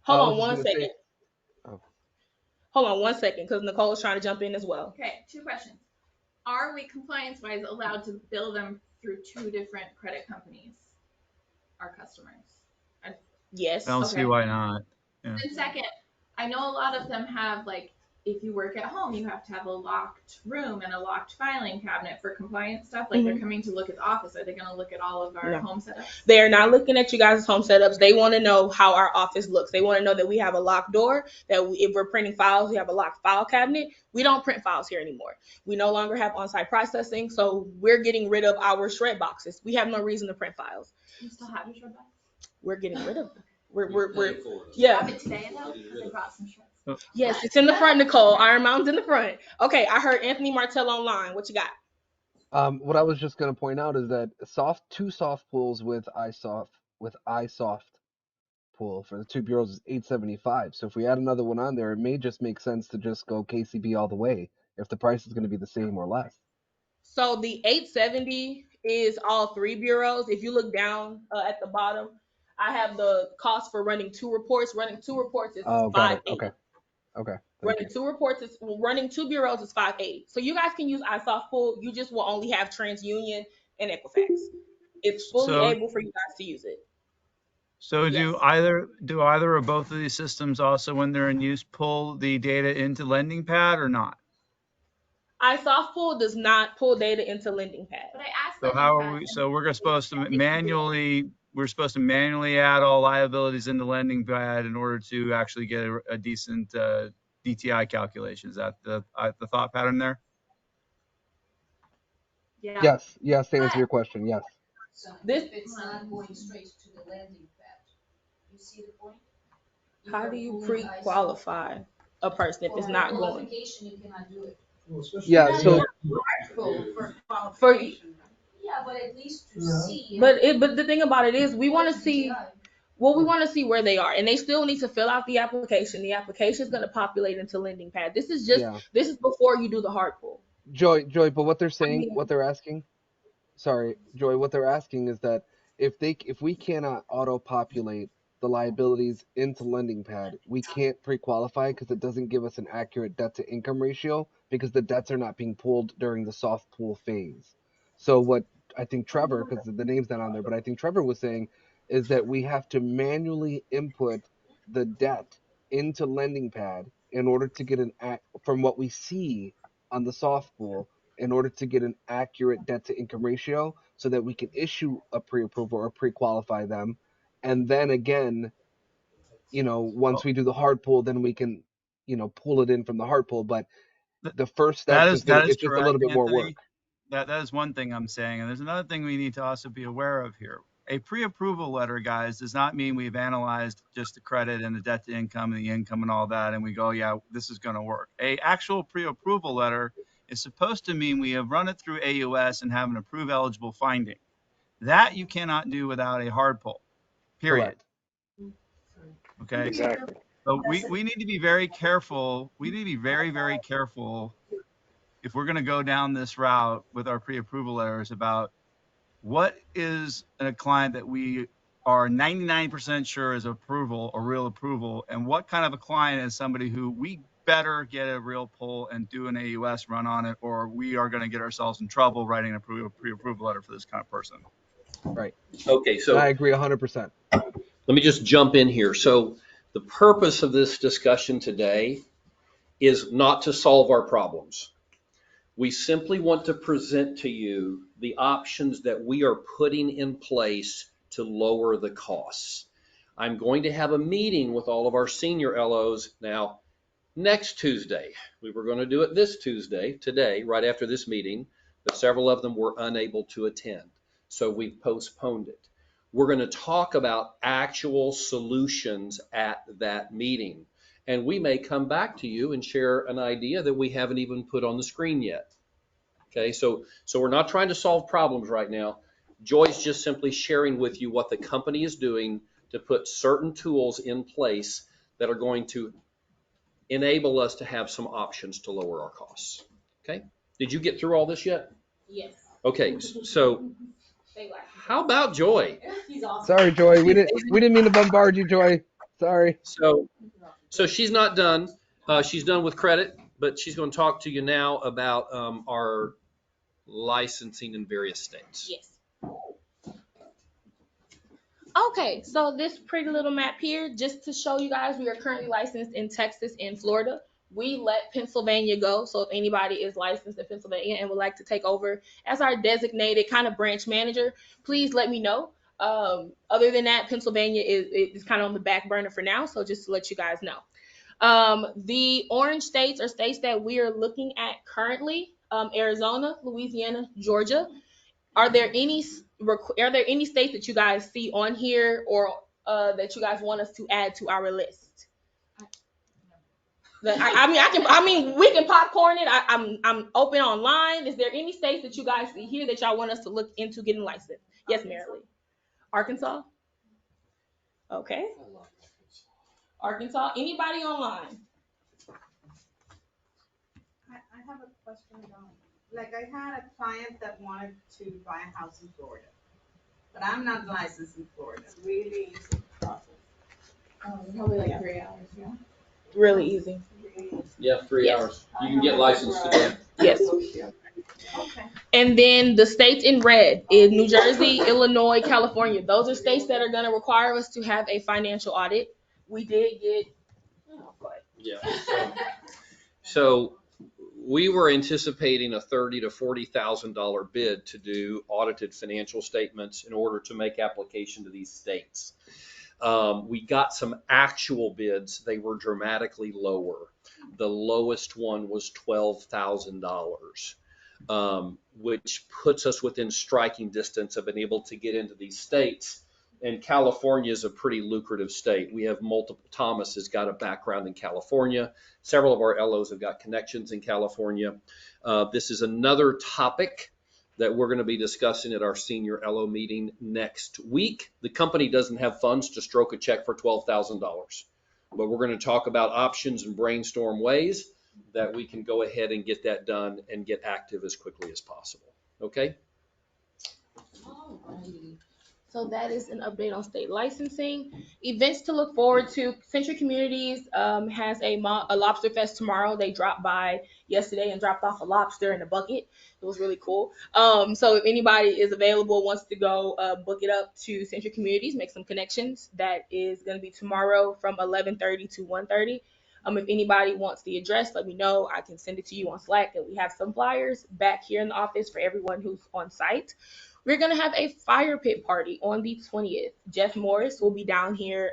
Speaker 4: Hold on one second. Hold on one second, because Nicole is trying to jump in as well.
Speaker 13: Okay, 2 questions. Are we compliance-wise allowed to bill them through 2 different credit companies, our customers?
Speaker 4: Yes.
Speaker 8: I don't see why not. Yeah.
Speaker 13: And second, I know a lot of them have if you work at home, you have to have a locked room and a locked filing cabinet for compliance stuff. Like they're coming to look at the office. Are they going to look at all of our home setups?
Speaker 4: They're not looking at you guys' home setups. They want to know how our office looks. They want to know that we have a locked door, that if we're printing files, we have a locked file cabinet. We don't print files here anymore. We no longer have on-site processing, so we're getting rid of our shred boxes. We have no reason to print files.
Speaker 13: You still have your shred box?
Speaker 4: We're getting rid of them. We're
Speaker 13: yeah. Have it today though? Because I brought some shreds.
Speaker 4: Yes, it's in the front, Nicole. Iron Mountain's in the front. Okay, I heard Anthony Martell online. What you got?
Speaker 2: What I was just going to point out is that two soft pools with iSoft pool for the 2 bureaus is $875. So if we add another one on there, it may just make sense to just go KCB all the way if the price is going to be the same or less.
Speaker 4: So the $870 is all 3 bureaus. If you look down at the bottom, I have the cost for running 2 reports. Running 2 reports is $580.
Speaker 2: Okay.
Speaker 4: Running 2 bureaus is $580. So you guys can use iSoft Pool. You just will only have TransUnion and Equifax. It's fully able for you guys to use it.
Speaker 8: So do either or both of these systems also, when they're in use, pull the data into LendingPad or not?
Speaker 4: iSoft Pool does not pull data into LendingPad.
Speaker 13: But I asked
Speaker 8: So how are we? So we're supposed to manually add all liabilities into LendingPad in order to actually get a decent DTI calculation. Is that the thought pattern there?
Speaker 4: Yeah.
Speaker 2: Yes. To answer your question, yes.
Speaker 14: If it's not going straight to the landing pad, you see the point?
Speaker 4: How do you pre-qualify a person if it's not going?
Speaker 14: Qualification, you cannot do it.
Speaker 2: Yeah. So
Speaker 4: for
Speaker 14: yeah, but at least to see.
Speaker 4: But the thing about it is we want to see. Well, we want to see where they are, and they still need to fill out the application. The application is going to populate into LendingPad. This is this is before you do the hard pull.
Speaker 2: Joy, but what they're saying, what they're asking is that if we cannot auto-populate the liabilities into LendingPad, we can't pre-qualify because it doesn't give us an accurate debt-to-income ratio because the debts are not being pulled during the soft pool phase. So what I think Trevor, because the name's not on there, but I think Trevor was saying is that we have to manually input the debt into LendingPad in order to get from what we see on the soft pool, in order to get an accurate debt to income ratio so that we can issue a pre-approval or pre-qualify them. And then again, once we do the hard pull, then we can, pull it in from the hard pull. But the first step it's just a little bit more work.
Speaker 8: That is one thing I'm saying. And there's another thing we need to also be aware of here. A pre-approval letter, guys, does not mean we've analyzed just the credit and the debt to income and the income and all that, and we go, yeah, this is going to work. A actual pre-approval letter is supposed to mean we have run it through AUS and have an approve eligible finding. That you cannot do without a hard pull, period. Correct. Okay.
Speaker 12: Exactly.
Speaker 8: So we need to be very careful. We need to be very, very careful if we're going to go down this route with our pre-approval letters about what is a client that we are 99% sure is approval or real approval, and what kind of a client is somebody who we better get a real pull and do an AUS run on it, or we are going to get ourselves in trouble writing a pre-approval letter for this kind of person.
Speaker 2: Right.
Speaker 3: Okay, so
Speaker 2: I agree 100%.
Speaker 3: Let me just jump in here. So the purpose of this discussion today is not to solve our problems. We simply want to present to you the options that we are putting in place to lower the costs. I'm going to have a meeting with all of our senior LOs now next Tuesday. We were going to do it this Tuesday, today, right after this meeting, but several of them were unable to attend. So we've postponed it. We're going to talk about actual solutions at that meeting. And we may come back to you and share an idea that we haven't even put on the screen yet. Okay, so we're not trying to solve problems right now. Joy's just simply sharing with you what the company is doing to put certain tools in place that are going to enable us to have some options to lower our costs. Okay, did you get through all this yet?
Speaker 4: Yes.
Speaker 3: Okay, so how about Joy?
Speaker 4: He's awesome.
Speaker 2: Sorry, Joy. We didn't mean to bombard you, Joy. Sorry.
Speaker 3: So she's not done. She's done with credit, but she's going to talk to you now about our licensing in various states.
Speaker 4: Yes. Okay, so this pretty little map here, just to show you guys, we are currently licensed in Texas and Florida. we let Pennsylvania go. So if anybody is licensed in Pennsylvania and would like to take over as our designated kind of branch manager, please let me know. Other than that, Pennsylvania is kind of on the back burner for now. So just to let you guys know. The orange states are states that we are looking at currently: Arizona, Louisiana, Georgia. Are there any states that you guys see on here, or that you guys want us to add to our list? We can popcorn it. I'm open online. Is there any states that you guys see here that y'all want us to look into getting licensed? Yes, Marilee. Arkansas. Okay. Arkansas. Anybody online?
Speaker 15: I have a question about, like, I had a client that wanted to buy a house in Florida, but I'm not licensed in Florida. Really easy process.
Speaker 4: Probably like 3 hours. Yeah. Really easy.
Speaker 3: Yeah, 3 hours. You can get licensed today.
Speaker 4: Yes.
Speaker 15: Okay.
Speaker 4: And then the states in red is New Jersey, Illinois, California. Those are states that are going to require us to have a financial audit. We did get.
Speaker 3: Yeah. So we were anticipating a $30,000 to $40,000 bid to do audited financial statements in order to make application to these states. We got some actual bids. They were dramatically lower. The lowest one was $12,000, which puts us within striking distance of being able to get into these states. And California is a pretty lucrative state. We have multiple. Thomas has got a background in California. Several of our LOs have got connections in California. This is another topic that we're going to be discussing at our senior LO meeting next week. The company doesn't have funds to stroke a check for $12,000, but we're going to talk about options and brainstorm ways that we can go ahead and get that done and get active as quickly as possible. Okay?
Speaker 4: Alrighty. So that is an update on state licensing. Events to look forward to. Century Communities has a lobster fest tomorrow. They dropped by yesterday and dropped off a lobster in a bucket. It was really cool. So if anybody is available, wants to go book it up to Century Communities, make some connections. That is going to be tomorrow from 11:30 to 1:30. If anybody wants the address, let me know. I can send it to you on Slack, and we have some flyers back here in the office for everyone who's on site. We're going to have a fire pit party on the 20th. Jeff Morris will be down here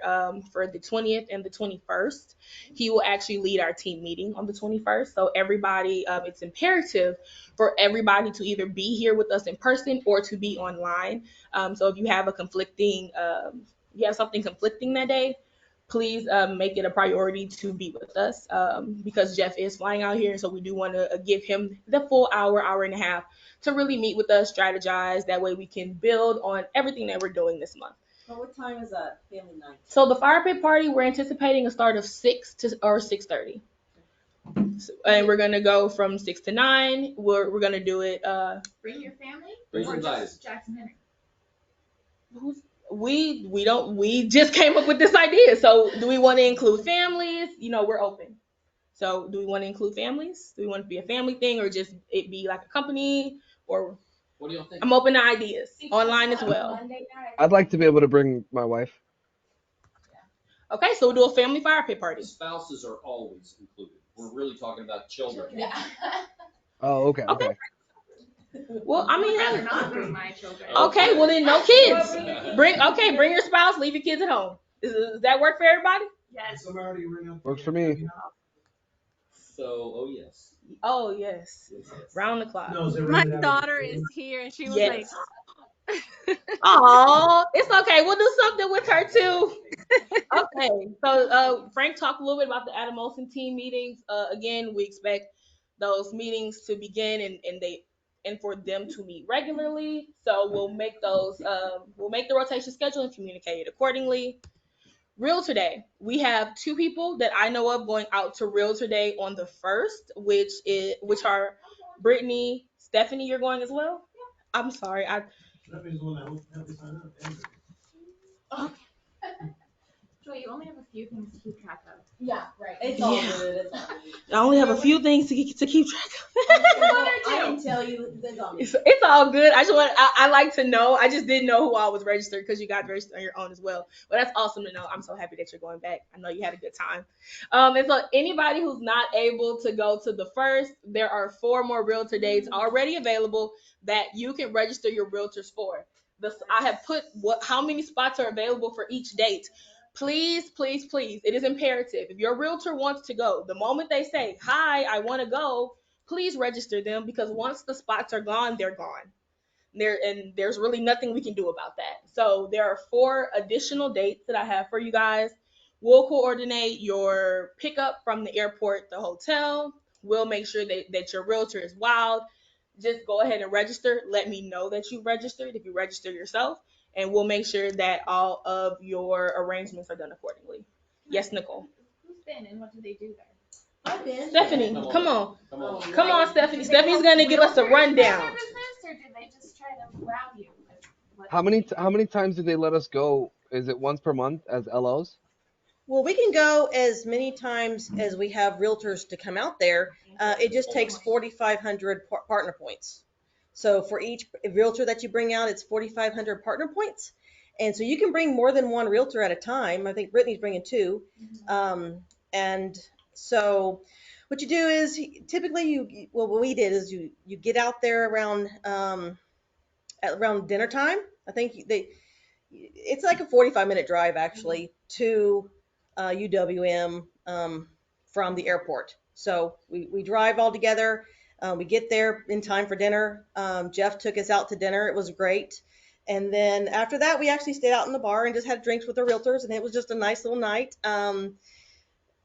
Speaker 4: for the 20th and the 21st. He will actually lead our team meeting on the 21st. So everybody, it's imperative for everybody to either be here with us in person or to be online. So if you have you have something conflicting that day, please make it a priority to be with us because Jeff is flying out here. So we do want to give him the full hour and a half to really meet with us, strategize. That way we can build on everything that we're doing this month.
Speaker 15: So what time is that family night?
Speaker 4: So the fire pit party, we're anticipating a start of 6:30. And we're going to go from 6 to 9. We're going to do it.
Speaker 13: Bring your family?
Speaker 3: Bring
Speaker 13: or
Speaker 3: your
Speaker 13: just Jackson Henry?
Speaker 4: We just came up with this idea. So do we want to include families? We're open. So do we want to include families? Do we want it to be a family thing or just it be like a company? Or
Speaker 3: what do you think?
Speaker 4: I'm open to ideas online as well.
Speaker 2: I'd like to be able to bring my wife.
Speaker 4: Okay, so we'll do a family fire pit party.
Speaker 3: Spouses are always included. We're really talking about children.
Speaker 13: Yeah.
Speaker 2: Oh, okay.
Speaker 4: Well, I mean,
Speaker 13: I'd rather not bring my children.
Speaker 4: Okay, well then no kids. Bring your spouse, leave your kids at home. Does that work for everybody?
Speaker 13: Yes.
Speaker 2: Works for me.
Speaker 3: So, yes.
Speaker 4: Oh yes. Round the clock.
Speaker 11: My daughter is here and she was like,
Speaker 4: oh, it's okay. We'll do something with her too. Okay. So Frank talked a little bit about the Adam Olson team meetings. Again, we expect those meetings to begin and for them to meet regularly. So we'll make the rotation schedule and communicate it accordingly. Realtor Day. We have 2 people that I know of going out to Realtor Day on the 1st, which are Brittany, Stephanie. You're going as well. I'm sorry.
Speaker 13: So you only have a few things to keep track of.
Speaker 14: Yeah, right.
Speaker 5: It's all
Speaker 4: Yeah.
Speaker 5: good. It's all good.
Speaker 4: I only have a few things to keep track of.
Speaker 5: I can tell you the gummy.
Speaker 4: It's all good. I like to know. I just didn't know who all was registered because you got registered on your own as well. But that's awesome to know. I'm so happy that you're going back. I know you had a good time. And so anybody who's not able to go to the first, there are 4 more realtor dates already available that you can register your realtors for. I have put how many spots are available for each date. Please, please, please. It is imperative. If your realtor wants to go, the moment they say, "Hi, I want to go," please register them because once the spots are gone, they're gone. There's really nothing we can do about that. So there are 4 additional dates that I have for you guys. We'll coordinate your pickup from the airport, the hotel. We'll make sure that your realtor is wild. Just go ahead and register. Let me know that you registered if you register yourself, and we'll make sure that all of your arrangements are done accordingly. Yes, Nicole.
Speaker 13: Who's been and what do they do there?
Speaker 5: I've been.
Speaker 4: Stephanie, come on. Come on, Stephanie.
Speaker 13: Do they
Speaker 4: Stephanie's
Speaker 13: help
Speaker 4: gonna give us a
Speaker 13: realtors run their
Speaker 4: rundown.
Speaker 13: business, or do they just try to wow you with what
Speaker 2: How
Speaker 13: they
Speaker 2: many times do they let us go? Is it once per month as LOs?
Speaker 16: Well, we can go as many times as we have realtors to come out there. It just takes 4,500 partner points. So for each realtor that you bring out, it's 4,500 partner points. And so you can bring more than one realtor at a time. I think Brittany's bringing 2. And so what you do is typically well, what we did is you get out there around around dinner time. I think it's like a 45-minute drive actually to UWM from the airport. So we drive all together. We get there in time for dinner. Jeff took us out to dinner. It was great. And then after that, we actually stayed out in the bar and just had drinks with the realtors, and it was just a nice little night.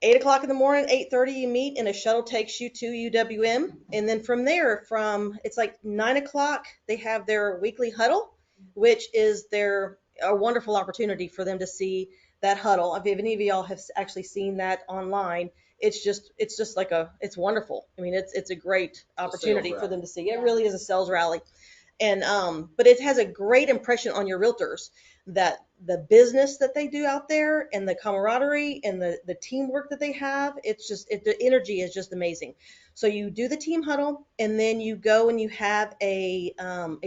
Speaker 16: 8 o'clock in the morning, 8:30, you meet, and a shuttle takes you to UWM. And then from there, it's like 9 o'clock, they have their weekly huddle, which is a wonderful opportunity for them to see that huddle. If any of y'all have actually seen that online, it's wonderful. I mean, it's a great opportunity for them to see. It really is a sales rally. And but it has a great impression on your realtors that the business that they do out there and the camaraderie and the teamwork that they have, the energy is just amazing. So you do the team huddle, and then you go and you have a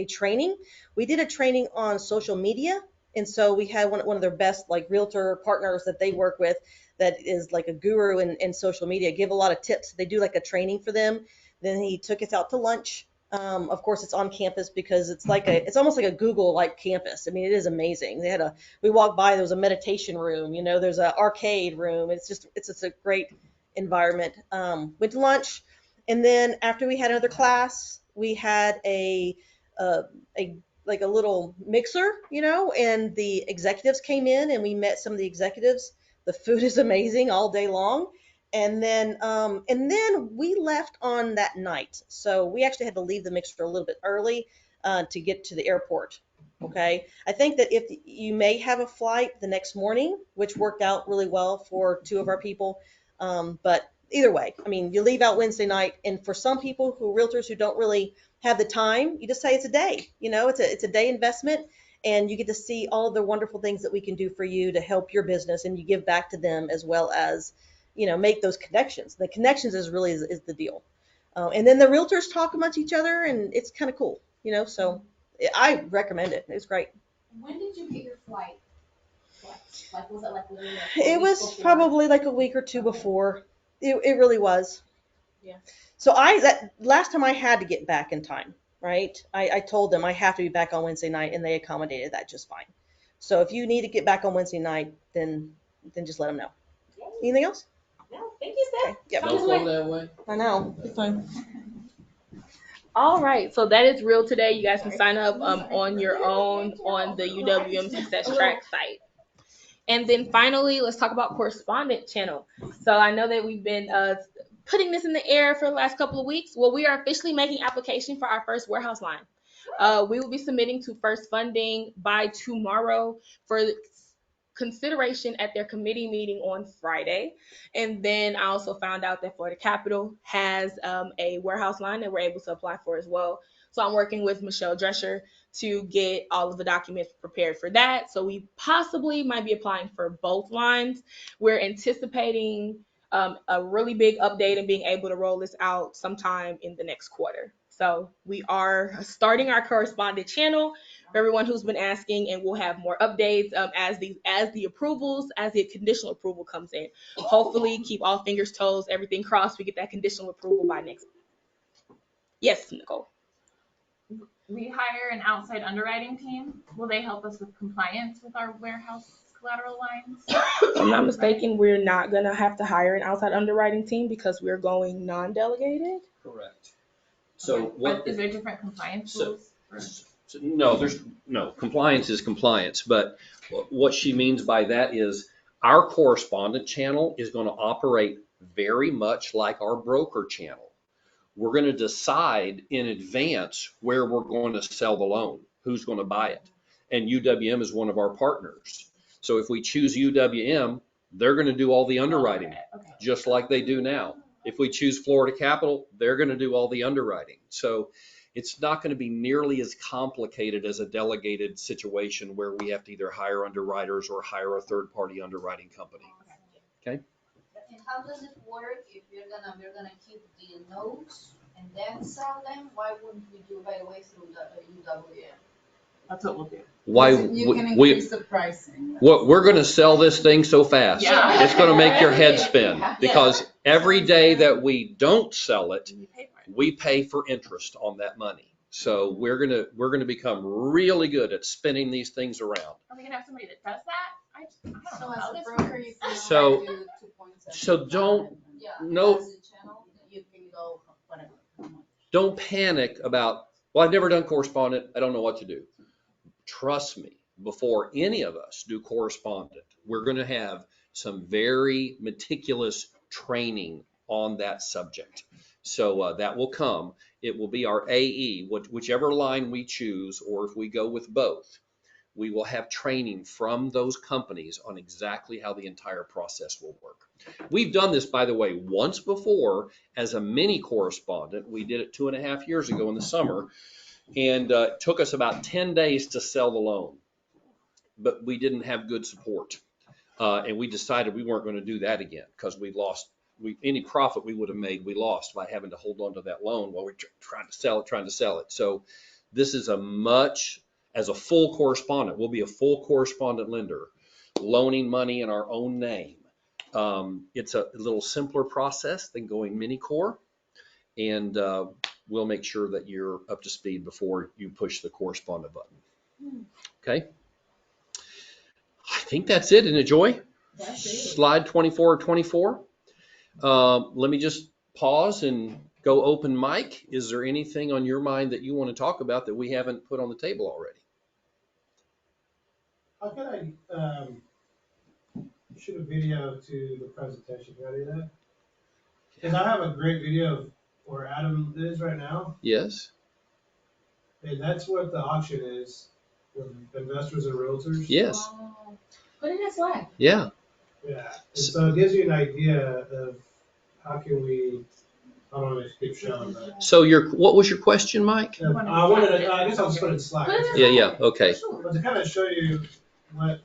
Speaker 16: training. We did a training on social media, and so we had one of their best like realtor partners that they work with that is like a guru in social media, give a lot of tips. They do like a training for them. Then he took us out to lunch. Of course, it's on campus because it's almost like a Google like campus. I mean, it is amazing. We walked by, there was a meditation room, there's an arcade room. It's just a great environment. Went to lunch, and then after we had another class, we had a like a little mixer, and the executives came in and we met some of the executives. The food is amazing all day long. And then we left on that night. So we actually had to leave the mixer a little bit early to get to the airport. Okay. I think that if you may have a flight the next morning, which worked out really well for 2 of our people. But either way, I mean, you leave out Wednesday night, and for some people realtors who don't really have the time, you just say it's a day. It's a day investment, and you get to see all of the wonderful things that we can do for you to help your business, and you give back to them as well as make those connections. The connections is really is the deal. And then the realtors talk amongst each other, and it's kind of cool, so I recommend it. It's great.
Speaker 14: When did you get your flight? Like, was it like literally like
Speaker 16: It was
Speaker 14: before?
Speaker 16: probably like a week or 2 before. It really was.
Speaker 4: Yeah.
Speaker 16: So that last time I had to get back in time, right? I told them I have to be back on Wednesday night, and they accommodated that just fine. So if you need to get back on Wednesday night, then just let them know. Anything else?
Speaker 4: No, thank you, Steph.
Speaker 16: Okay. Yep.
Speaker 3: Don't go that way.
Speaker 16: I know. It's fine.
Speaker 4: All right, so that is real today. You guys can sign up on your own on the UWM Success Track site. And then finally, let's talk about correspondent channel. So I know that we've been putting this in the air for the last couple of weeks. Well, we are officially making application for our first warehouse line. We will be submitting to First Funding by tomorrow for consideration at their committee meeting on Friday. And then I also found out that Florida Capital has a warehouse line that we're able to apply for as well. So I'm working with Michelle Drescher to get all of the documents prepared for that. So we possibly might be applying for both lines. We're anticipating a really big update and being able to roll this out sometime in the next quarter. So we are starting our correspondent channel for everyone who's been asking, and we'll have more updates as the conditional approval comes in. Hopefully, keep all fingers, toes, everything crossed. We get that conditional approval by next week. Yes, Nicole.
Speaker 13: We hire an outside underwriting team. Will they help us with compliance with our warehouse collateral lines?
Speaker 4: If I'm not mistaken, we're not gonna have to hire an outside underwriting team because we're going non-delegated.
Speaker 3: Correct. So what
Speaker 13: is there different compliance rules?
Speaker 3: No, there's no compliance is compliance, but what she means by that is our correspondent channel is going to operate very much like our broker channel. We're going to decide in advance where we're going to sell the loan, who's going to buy it. And UWM is one of our partners. So if we choose UWM, they're going to do all the underwriting, just like they do now. If we choose Florida Capital, they're going to do all the underwriting. So it's not going to be nearly as complicated as a delegated situation where we have to either hire underwriters or hire a third-party underwriting company. Okay?
Speaker 14: And how does it work if we're gonna keep the notes and then sell them? Why wouldn't we do right away through the UWM?
Speaker 15: That's what we'll do.
Speaker 3: Why
Speaker 15: You can increase the pricing.
Speaker 3: We're going to sell this thing so fast.
Speaker 15: Yeah.
Speaker 3: It's going to make your head spin because every day that we don't sell it, we pay for interest on that money. So we're going to become really good at spinning these things around.
Speaker 13: Are we gonna have somebody that does that? I don't know.
Speaker 15: As a broker, you can
Speaker 3: So-
Speaker 15: do 2.7.
Speaker 3: So don't
Speaker 15: You can go whatever.
Speaker 3: don't panic about, well, I've never done correspondent. I don't know what to do. Trust me, before any of us do correspondent, we're going to have some very meticulous training on that subject. So that will come. It will be our AE, whichever line we choose, or if we go with both, we will have training from those companies on exactly how the entire process will work. We've done this, by the way, once before as a mini correspondent. We did it 2.5 years ago in the summer, and it took us about 10 days to sell the loan, but we didn't have good support. And we decided we weren't going to do that again because we lost any profit we would have made, we lost by having to hold on to that loan while we're trying to sell it. So this is as a full correspondent, we'll be a full correspondent lender, loaning money in our own name. It's a little simpler process than going mini core, and we'll make sure that you're up to speed before you push the correspondent button. Okay. I think that's it. Isn't it, Joy? Slide 24 or 24. Let me just pause and go open mic. Is there anything on your mind that you want to talk about that we haven't put on the table already?
Speaker 7: How can I shoot a video to the presentation? Can I do that? Because I have a great video of where Adam is right now.
Speaker 3: Yes.
Speaker 7: And that's what the auction is with investors and realtors.
Speaker 3: Yes.
Speaker 13: Put it in Slack.
Speaker 3: Yeah.
Speaker 7: Yeah. And so it gives you an idea of how can we, I don't know if you keep showing that.
Speaker 3: So what was your question, Mike?
Speaker 7: I guess I'll just put it in Slack.
Speaker 3: Yeah. Okay.
Speaker 7: But to kind of show you what.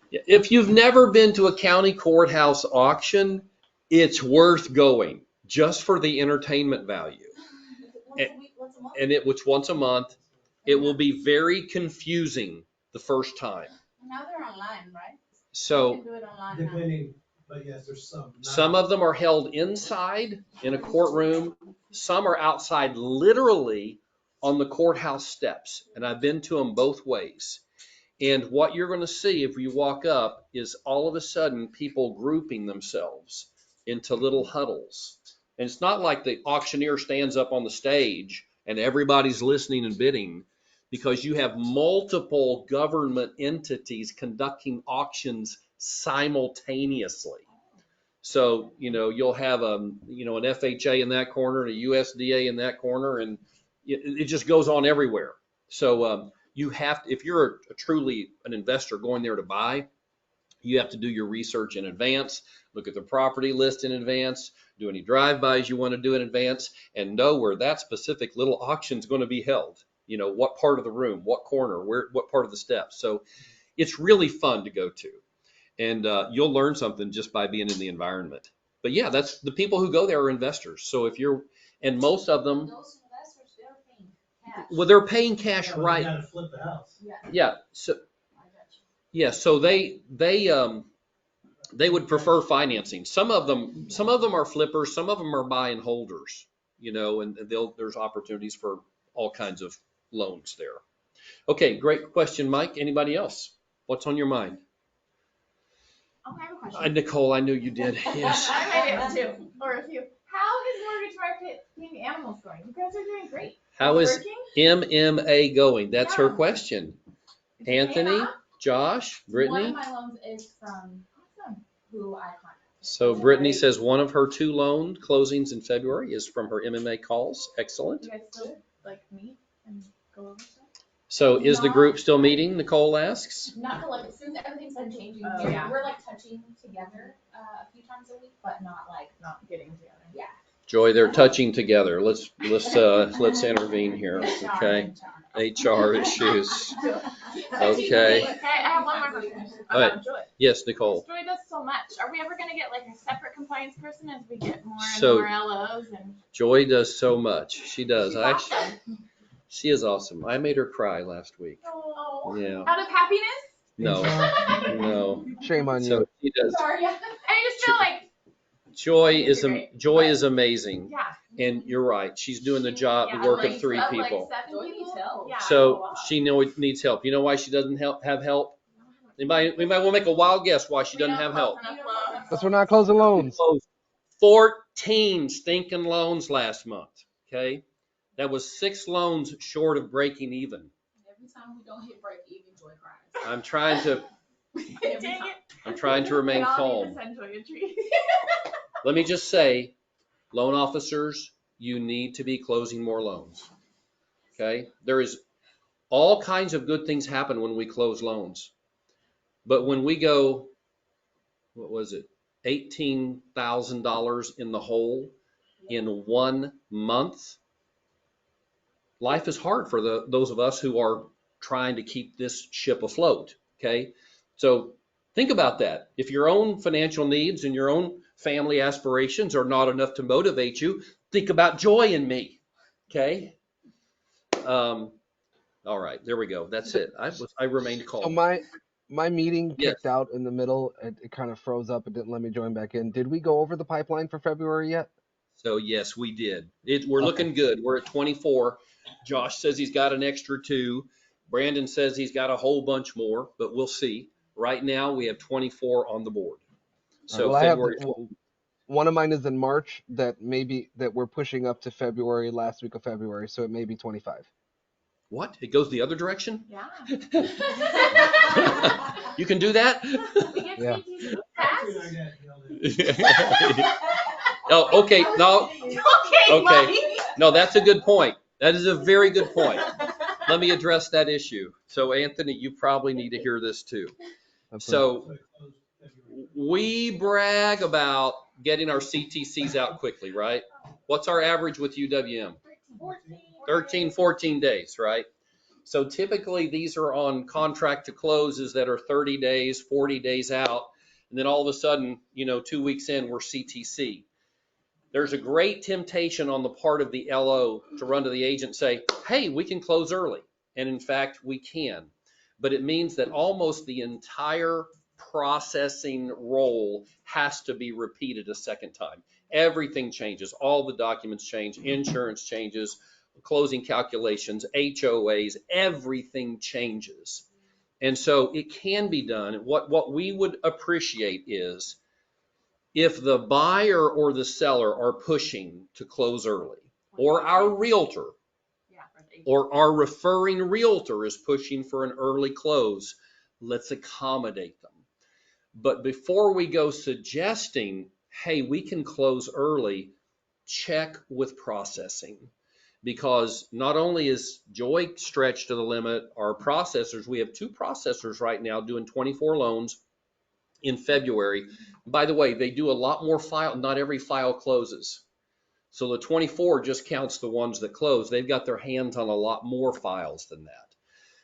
Speaker 3: Yeah. If you've never been to a county courthouse auction, it's worth going just for the entertainment value. And it's once a month. It will be very confusing the first time.
Speaker 15: Now they're online, right?
Speaker 3: So
Speaker 15: You can do it online now.
Speaker 7: Depending, but yes, there's some.
Speaker 3: some of them are held inside in a courtroom. Some are outside, literally on the courthouse steps. And I've been to them both ways. And what you're going to see if you walk up is all of a sudden people grouping themselves into little huddles. And it's not like the auctioneer stands up on the stage and everybody's listening and bidding, because you have multiple government entities conducting auctions simultaneously. So, you'll have an FHA in that corner and a USDA in that corner, and it just goes on everywhere. So you have to, if you're truly an investor going there to buy, you have to do your research in advance, look at the property list in advance, do any drive-bys you want to do in advance, and know where that specific little auction is going to be held. You know, what part of the room, what corner, what part of the steps. So it's really fun to go to. And you'll learn something just by being in the environment. But yeah, that's the people who go there are investors. So if you're, and most of them,
Speaker 14: Those investors, they're paying cash.
Speaker 3: well, they're paying cash,
Speaker 17: Yeah, but
Speaker 3: right?
Speaker 17: you gotta flip the house.
Speaker 14: Yeah.
Speaker 3: Yeah. So
Speaker 14: I got you.
Speaker 3: yeah, so they would prefer financing. Some of them are flippers, some of them are buy and holders, you know, and there's opportunities for all kinds of loans there. Okay, great question, Mike. Anybody else? What's on your mind?
Speaker 13: Oh, I have a question.
Speaker 3: Nicole, I knew you did. Yes.
Speaker 13: I might have two or a few. How is mortgage marketing animals going? You guys are doing great.
Speaker 3: How
Speaker 13: Is
Speaker 3: is
Speaker 13: it working?
Speaker 3: MMA going? That's her
Speaker 13: Yeah.
Speaker 3: question.
Speaker 13: Is it paying
Speaker 3: Anthony,
Speaker 13: off?
Speaker 3: Josh,
Speaker 13: One
Speaker 3: Brittany.
Speaker 13: of my loans is from who I contacted.
Speaker 3: So Brittany says one of her 2 loan closings in February is from her MMA calls. Excellent.
Speaker 13: You guys still like meet and go over stuff?
Speaker 3: So is the
Speaker 13: Not-
Speaker 3: group still meeting? Nicole asks.
Speaker 13: Not for like since everything's been changing
Speaker 4: Oh,
Speaker 13: here.
Speaker 4: yeah.
Speaker 13: We're like touching together a few times a week, but not getting together. Yeah.
Speaker 3: Joy, they're touching together. Let's intervene here. Okay. HR issues. Okay.
Speaker 13: Okay, I have one more question.
Speaker 3: All right.
Speaker 13: Joy.
Speaker 3: Yes, Nicole.
Speaker 13: Joy does so much. Are we ever gonna get like a separate compliance person as we get more and
Speaker 3: So-
Speaker 13: more LOs and?
Speaker 3: Joy does so much. She does.
Speaker 13: She's
Speaker 3: Actually,
Speaker 13: awesome.
Speaker 3: she is awesome. I made her cry last week.
Speaker 13: Oh.
Speaker 3: Yeah.
Speaker 13: Out of happiness?
Speaker 3: No. No.
Speaker 2: Shame on
Speaker 3: So
Speaker 2: you.
Speaker 3: she does.
Speaker 13: Sorry. I just feel like.
Speaker 3: Joy
Speaker 13: You're
Speaker 3: is amazing.
Speaker 13: Yeah.
Speaker 3: And you're right. She's doing the job, the work of 3 people.
Speaker 13: Like 7 people. Yeah.
Speaker 3: So she needs help. You know why she doesn't have help? Anybody will make a wild guess why she doesn't have help.
Speaker 2: Because we're not closing loans.
Speaker 3: Closed 14 stinking loans last month. Okay, that was 6 loans short of breaking even.
Speaker 13: Every time we don't hit break even, Joy cries.
Speaker 3: I'm trying to
Speaker 13: Dang it.
Speaker 3: I'm trying to remain
Speaker 13: We all
Speaker 3: calm.
Speaker 13: need to send Joy a treat.
Speaker 3: Let me just say, loan officers, you need to be closing more loans. Okay, there is all kinds of good things happen when we close loans. But when we go, what was it, $18,000 in the hole in 1 month, life is hard for those of us who are trying to keep this ship afloat. Okay, so think about that. If your own financial needs and your own family aspirations are not enough to motivate you, think about Joy in me. Okay. All right, there we go. That's it. I remained calm.
Speaker 2: So my meeting
Speaker 3: Yes.
Speaker 2: kicked out in the middle. It kind of froze up. It didn't let me join back in. Did we go over the pipeline for February yet?
Speaker 3: So yes, we did. We're looking good. We're at 24. Josh says he's got an extra 2. Brandon says he's got a whole bunch more, but we'll see. Right now we have 24 on the board. So
Speaker 2: Well,
Speaker 3: February.
Speaker 2: one of mine is in March that we're pushing up to February, last week of February, so it may be 25.
Speaker 3: What? It goes the other direction?
Speaker 13: Yeah.
Speaker 3: You can do that?
Speaker 13: We get
Speaker 2: Yeah.
Speaker 13: CTC fast.
Speaker 3: Oh, okay. No.
Speaker 13: Okay, Mike.
Speaker 3: No, that's a good point. That is a very good point. Let me address that issue. So Anthony, you probably need to hear this too. So we brag about getting our CTCs out quickly, right? What's our average with UWM? 13, 14 days, right? So typically these are on contract to closes that are 30 days, 40 days out. And then all of a sudden, 2 weeks in, we're CTC. There's a great temptation on the part of the LO to run to the agent and say, hey, we can close early. And in fact, we can. But it means that almost the entire processing role has to be repeated a second time. Everything changes. All the documents change. Insurance changes. Closing calculations, HOAs, everything changes. And so it can be done. What we would appreciate is if the buyer or the seller are pushing to close early, or our realtor or our referring realtor is pushing for an early close, let's accommodate them. But before we go suggesting, hey, we can close early, check with processing. Because not only is Joy stretched to the limit, our processors, we have 2 processors right now doing 24 loans in February. By the way, they do a lot more file, not every file closes. So the 24 just counts the ones that close. They've got their hands on a lot more files than that.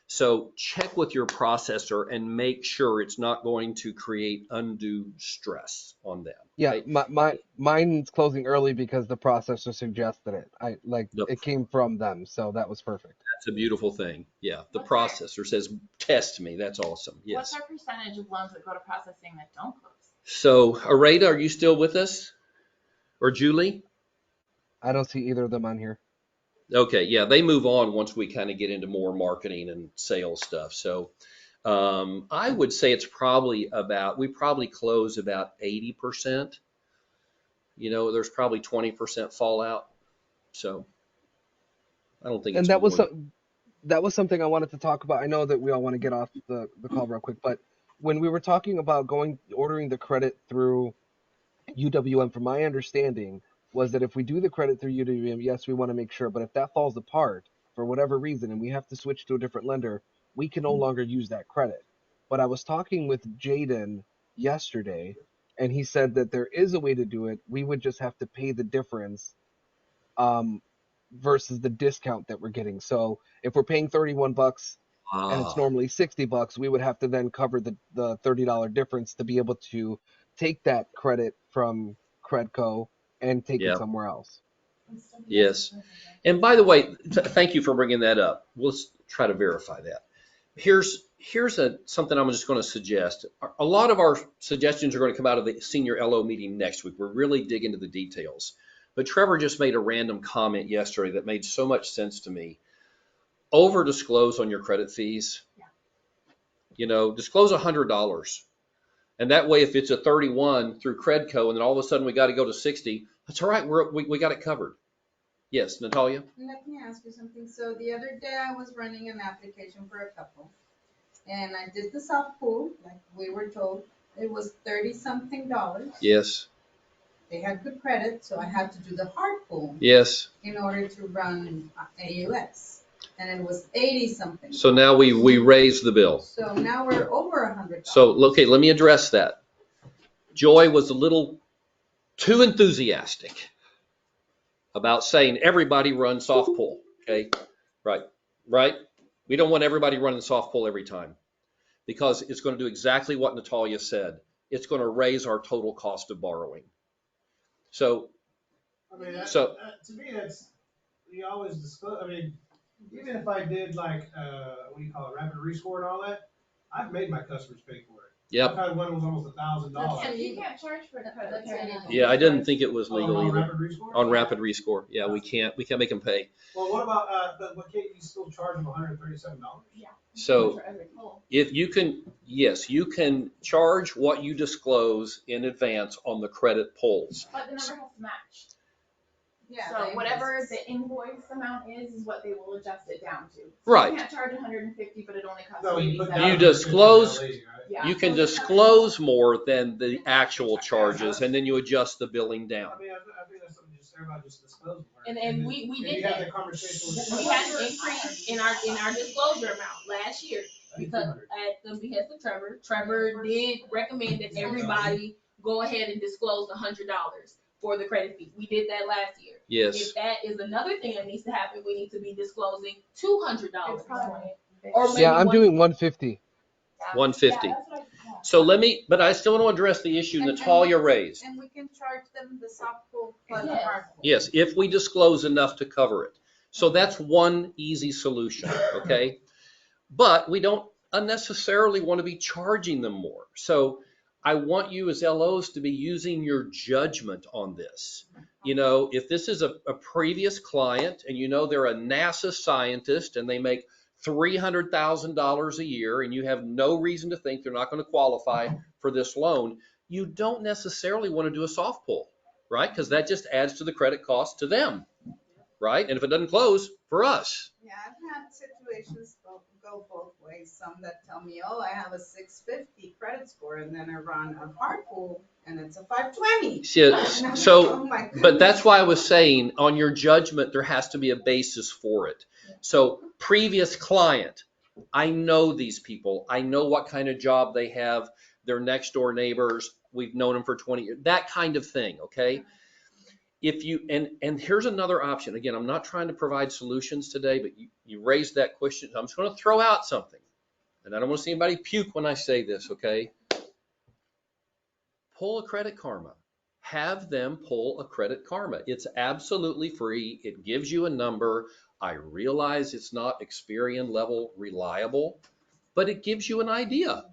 Speaker 3: So check with your processor and make sure it's not going to create undue stress on them.
Speaker 2: Yeah,
Speaker 3: Right?
Speaker 2: mine's closing early because the processor suggested it.
Speaker 3: The
Speaker 2: It came from them, so that was perfect.
Speaker 3: That's a beautiful thing. Yeah, the processor says, test me. That's awesome.
Speaker 13: What's
Speaker 3: Yes.
Speaker 13: our percentage of loans that go to processing that don't close?
Speaker 3: So, Areta, are you still with us? Or Julie?
Speaker 2: I don't see either of them on here.
Speaker 3: Okay, yeah, they move on once we kind of get into more marketing and sales stuff. So, I would say it's probably we probably close about 80%. There's probably 20% fallout. So, I don't think
Speaker 2: And
Speaker 3: it's more than.
Speaker 2: that was something I wanted to talk about. I know that we all want to get off the call real quick, but when we were talking about ordering the credit through UWM, from my understanding, was that if we do the credit through UWM, yes, we want to make sure, but if that falls apart for whatever reason and we have to switch to a different lender, we can no longer use that credit. But I was talking with Jaden yesterday, and he said that there is a way to do it. We would just have to pay the difference um, versus the discount that we're getting. So if we're paying $31 and it's
Speaker 3: Ah,
Speaker 2: normally $60, we would have to then cover the $30 difference to be able to take that credit from Credco and take it
Speaker 3: yeah,
Speaker 2: somewhere else.
Speaker 3: yes. And by the way, thank you for bringing that up. Let's try to verify that. Here's something I'm just going to suggest. A lot of our suggestions are going to come out of the senior LO meeting next week. We're really dig into the details. But Trevor just made a random comment yesterday that made so much sense to me. Over disclose on your credit fees. Disclose $100. And that way, if it's a 31 through Credco and then all of a sudden we got to go to 60, that's all right. We got it covered. Yes, Natalia?
Speaker 15: Let me ask you something. So the other day I was running an application for a couple and I did the soft pull, like we were told. It was 30 something dollars.
Speaker 3: Yes.
Speaker 15: They had good credit, so I had to do the hard pull
Speaker 3: Yes.
Speaker 15: in order to run AUS. And it was 80 something.
Speaker 3: So now we raise the bill.
Speaker 15: So now we're over $100.
Speaker 3: So, okay, let me address that. Joy was a little too enthusiastic about saying everybody run soft pull. Okay, right. We don't want everybody running soft pull every time because it's going to do exactly what Natalia said. It's going to raise our total cost of borrowing. So,
Speaker 7: to me, that's, you always disclose. I mean, even if I did like what do you call it, rapid rescore and all that, I've made my customers pay for it.
Speaker 3: Yep.
Speaker 7: I've had one that was almost $1,000.
Speaker 13: And you can't charge for credit carrying.
Speaker 3: Yeah, I didn't think it was legal
Speaker 7: on
Speaker 3: either.
Speaker 7: rapid rescore?
Speaker 3: On rapid rescore, yeah, we can't make them pay.
Speaker 7: Well, what about but can't you still charge them $137?
Speaker 13: Yeah.
Speaker 3: So if you can, yes, you can charge what you disclose in advance on the credit pulls.
Speaker 13: But the number has to match.
Speaker 15: Yeah,
Speaker 13: So whatever the invoice amount is what they will adjust it down to. So
Speaker 3: Right.
Speaker 13: You can't charge 150, but it only costs
Speaker 7: No, you
Speaker 13: 87.
Speaker 7: put down
Speaker 3: You disclose,
Speaker 13: Yeah.
Speaker 3: you can disclose more than the actual charges, and then you adjust the billing down.
Speaker 7: I mean, I think that's something just everybody just discloses.
Speaker 13: And we did
Speaker 7: you
Speaker 13: that.
Speaker 7: have that conversation with
Speaker 13: We had an increase in our disclosure amount last year because at the behest of Trevor did recommend that everybody go ahead and disclose $100 for the credit fee. We did that last year.
Speaker 3: Yes.
Speaker 13: If that is another thing that needs to happen, we need to be disclosing $200. Or maybe
Speaker 2: Yeah, I'm doing 150.
Speaker 3: 150.
Speaker 13: Yeah, that's what
Speaker 3: So but I still want to address the issue Natalia raised.
Speaker 15: And we can charge them the soft pull plus the
Speaker 13: Yes.
Speaker 15: hard pull.
Speaker 3: Yes, if we disclose enough to cover it. So that's one easy solution, okay? But we don't unnecessarily want to be charging them more. So I want you as LOs to be using your judgment on this. If this is a previous client and they're a NASA scientist and they make $300,000 a year and you have no reason to think they're not going to qualify for this loan, you don't necessarily want to do a soft pull, right? Because that just adds to the credit cost to them, right? And if it doesn't close, for us.
Speaker 15: Yeah, I've had situations go both ways. Some that tell me, oh, I have a 650 credit score, and then I run a hard pull, and it's a 520.
Speaker 3: Yeah, so, but that's why I was saying on your judgment, there has to be a basis for it. So previous client, I know these people. I know what kind of job they have. They're next door neighbors. We've known them for 20 years, that kind of thing, okay? If you, and here's another option. Again, I'm not trying to provide solutions today, but you raised that question. I'm just going to throw out something, and I don't want to see anybody puke when I say this, okay? Pull a Credit Karma. Have them pull a Credit Karma. It's absolutely free. It gives you a number. I realize it's not Experian level reliable, but it gives you an idea,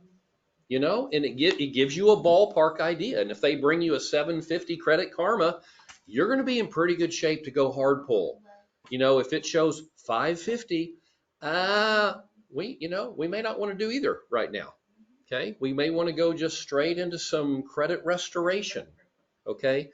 Speaker 3: you know, and it gives you a ballpark idea. And if they bring you a 750 Credit Karma, you're going to be in pretty good shape to go hard pull. You know, if it shows 550, we may not want to do either right now. Okay, we may want to go just straight into some credit restoration. Okay,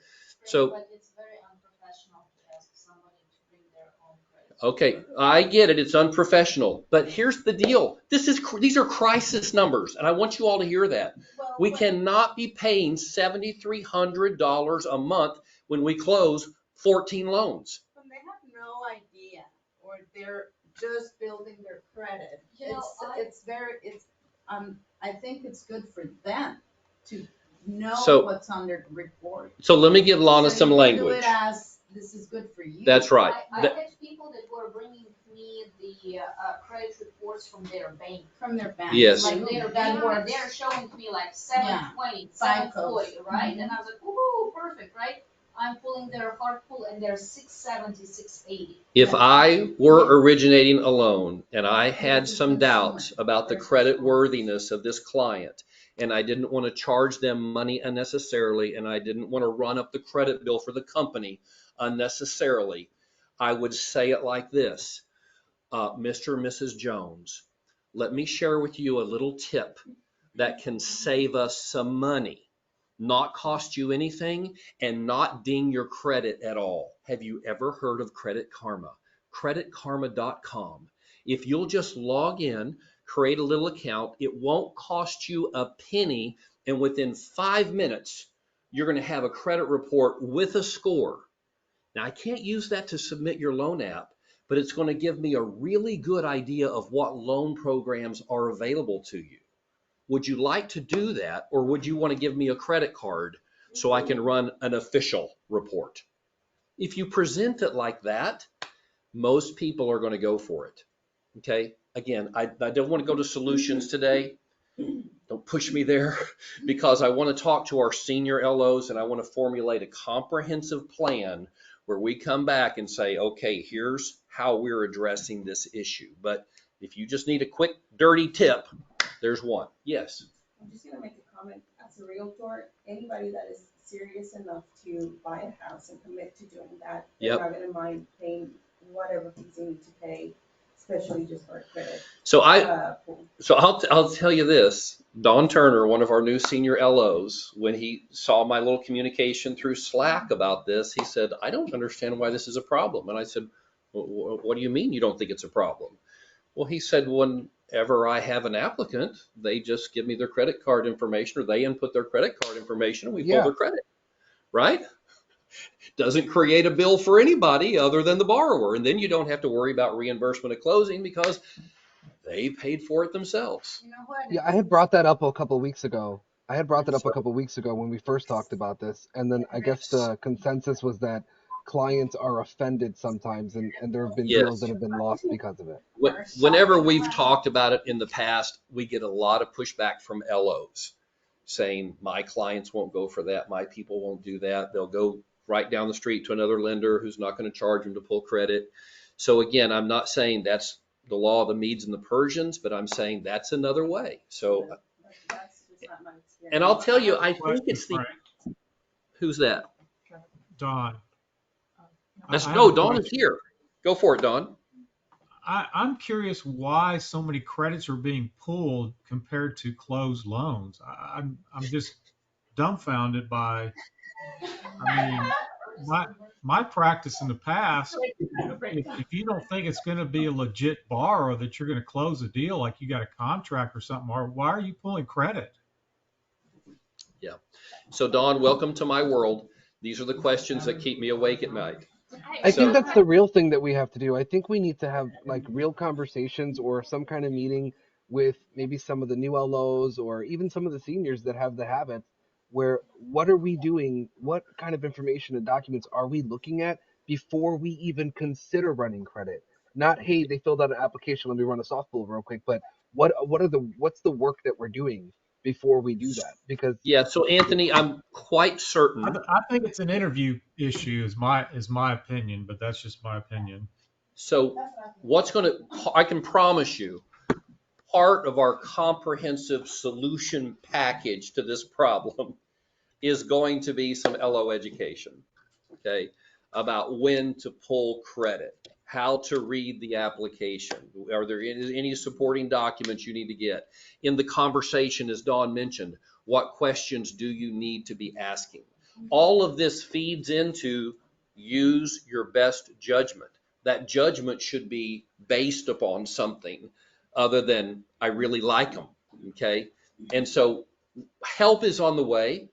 Speaker 3: so
Speaker 14: But it's very unprofessional to ask somebody to bring their own credit.
Speaker 3: okay, I get it. It's unprofessional, but here's the deal. These are crisis numbers, and I want you all to hear that. We cannot be paying $7,300 a month when we close 14 loans.
Speaker 15: When they have no idea, or they're just building their credit,
Speaker 14: You know,
Speaker 15: I think it's good for them to know
Speaker 3: So-
Speaker 15: what's on their report.
Speaker 3: So let me give Lana some
Speaker 15: Do
Speaker 3: language.
Speaker 15: it as, this is good for you.
Speaker 3: That's right.
Speaker 14: I had people that were bringing me the credit reports from their bank.
Speaker 15: From their bank.
Speaker 3: Yes.
Speaker 14: Like their bank,
Speaker 15: works.
Speaker 14: they're showing me like 720, 740, right? And I was like, ooh, perfect, right? I'm pulling their hard pull and they're 670, 680.
Speaker 3: If I were originating a loan and I had some doubts about the credit worthiness of this client, and I didn't want to charge them money unnecessarily, and I didn't want to run up the credit bill for the company unnecessarily, I would say it like this. Mr. and Mrs. Jones, let me share with you a little tip that can save us some money, not cost you anything, and not ding your credit at all. Have you ever heard of Credit Karma? creditkarma.com. If you'll just log in, create a little account, it won't cost you a penny, and within 5 minutes, you're going to have a credit report with a score. Now, I can't use that to submit your loan app, but it's going to give me a really good idea of what loan programs are available to you. Would you like to do that, or would you want to give me a credit card so I can run an official report? If you present it like that, most people are going to go for it. Okay? Again, I don't want to go to solutions today. Don't push me there, because I want to talk to our senior LOs and I want to formulate a comprehensive plan where we come back and say, okay, here's how we're addressing this issue. But if you just need a quick, dirty tip, there's one. Yes.
Speaker 5: I'm just gonna make a comment. As a realtor, anybody that is serious enough to buy a house and commit to doing that, they're
Speaker 3: Yep.
Speaker 5: not gonna mind paying whatever fees they need to pay, especially just for a credit.
Speaker 3: So
Speaker 5: Pool.
Speaker 3: I'll tell you this. Don Turner, one of our new senior LOs, when he saw my little communication through Slack about this, he said, I don't understand why this is a problem. And I said, what do you mean you don't think it's a problem? Well, he said, whenever I have an applicant, they just give me their credit card information, or they input their credit card information, and we pull their credit, right? Doesn't create a bill for anybody other than the borrower. And then you don't have to worry about reimbursement at closing because they paid for it themselves.
Speaker 15: You know what?
Speaker 2: Yeah, I had brought that up a couple of weeks ago. When we first talked about this, and then I guess the consensus was that clients are offended sometimes, and there have been deals that have been lost because of it.
Speaker 3: Whenever we've talked about it in the past, we get a lot of pushback from LOs saying, my clients won't go for that, my people won't do that. They'll go right down the street to another lender who's not going to charge them to pull credit. So again, I'm not saying that's the law of the Medes and the Persians, but I'm saying that's another way. So,
Speaker 5: That's just not my experience.
Speaker 3: and I'll tell you, I think it's the, who's that?
Speaker 17: Don.
Speaker 3: Dawn is here. Go for it, Dawn.
Speaker 17: I'm curious why so many credits are being pulled compared to closed loans. I'm just dumbfounded by, I mean, my practice in the past, if you don't think it's going to be a legit borrower that you're going to close a deal like you got a contract or something, or why are you pulling credit?
Speaker 3: Yeah. So Dawn, welcome to my world. These are the questions that keep me awake at night.
Speaker 2: I think that's the real thing that we have to do. I think we need to have like real conversations or some kind of meeting with maybe some of the new LOs or even some of the seniors that have the habit where what are we doing? What kind of information and documents are we looking at before we even consider running credit? Not, hey, they filled out an application, let me run a softball real quick, but what's the work that we're doing before we do that? Because
Speaker 3: Yeah. So Anthony, I'm quite certain.
Speaker 17: I think it's an interview issue, is my opinion, but that's just my opinion.
Speaker 3: So I can promise you, part of our comprehensive solution package to this problem is going to be some LO education, okay, about when to pull credit, how to read the application. Are there any supporting documents you need to get? In the conversation, as Dawn mentioned, what questions do you need to be asking? All of this feeds into use your best judgment. That judgment should be based upon something other than I really like them, okay? And so help is on the way.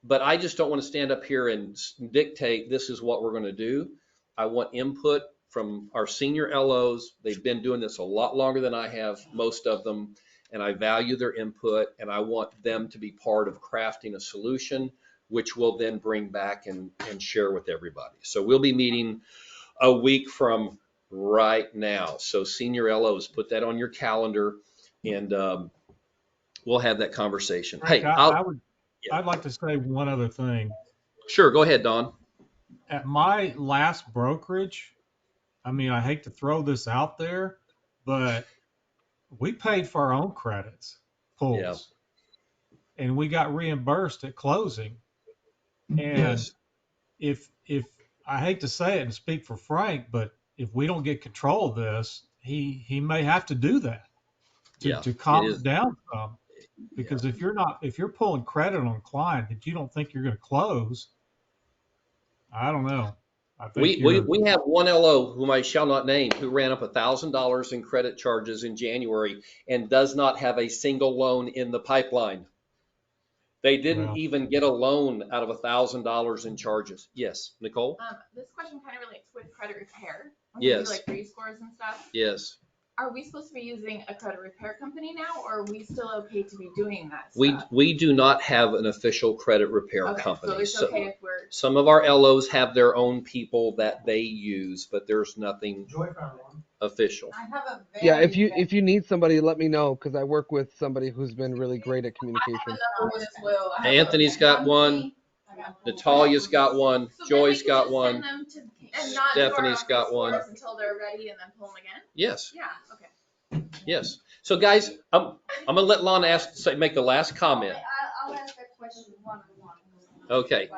Speaker 3: But I just don't want to stand up here and dictate this is what we're going to do. I want input from our senior LOs. They've been doing this a lot longer than I have, most of them, and I value their input, and I want them to be part of crafting a solution, which we'll then bring back and share with everybody. So we'll be meeting a week from right now. So senior LOs, put that on your calendar, and we'll have that conversation.
Speaker 17: Frank,
Speaker 3: Hey,
Speaker 17: I'd like to say one other thing.
Speaker 3: Sure, go ahead, Don.
Speaker 17: At my last brokerage, I mean, I hate to throw this out there, but we paid for our own credits pulls, and we got reimbursed at closing. And if I hate to say it and speak for Frank, but if we don't get control of this, he may have to do that to calm it down some. Because if you're pulling credit on a client that you don't think you're going to close, I don't know. I think
Speaker 3: we have one LO whom I shall not name who ran up $1,000 in credit charges in January and does not have a single loan in the pipeline. They didn't even get a loan out of $1,000 in charges. Yes, Nicole?
Speaker 18: This question kind of relates with credit repair.
Speaker 3: Yes.
Speaker 18: Like rescores and stuff.
Speaker 3: Yes.
Speaker 18: Are we supposed to be using a credit repair company now, or are we still okay to be doing that stuff?
Speaker 3: We do not have an official credit repair company.
Speaker 18: So it's okay if we're...
Speaker 3: Some of our LOs have their own people that they use, but there's nothing official.
Speaker 15: I have a
Speaker 2: yeah, if you need somebody, let me know, because I work with somebody who's been really great at communication.
Speaker 3: Anthony's got one. Natalia's got one. Joy's got one. Stephanie's got one.
Speaker 18: Until they're ready and then pull them again?
Speaker 3: Yes.
Speaker 18: Yeah, okay.
Speaker 3: Yes. So guys, I'm gonna let Lon make the last comment.
Speaker 14: I'll ask that question one-on-one.
Speaker 3: Okay.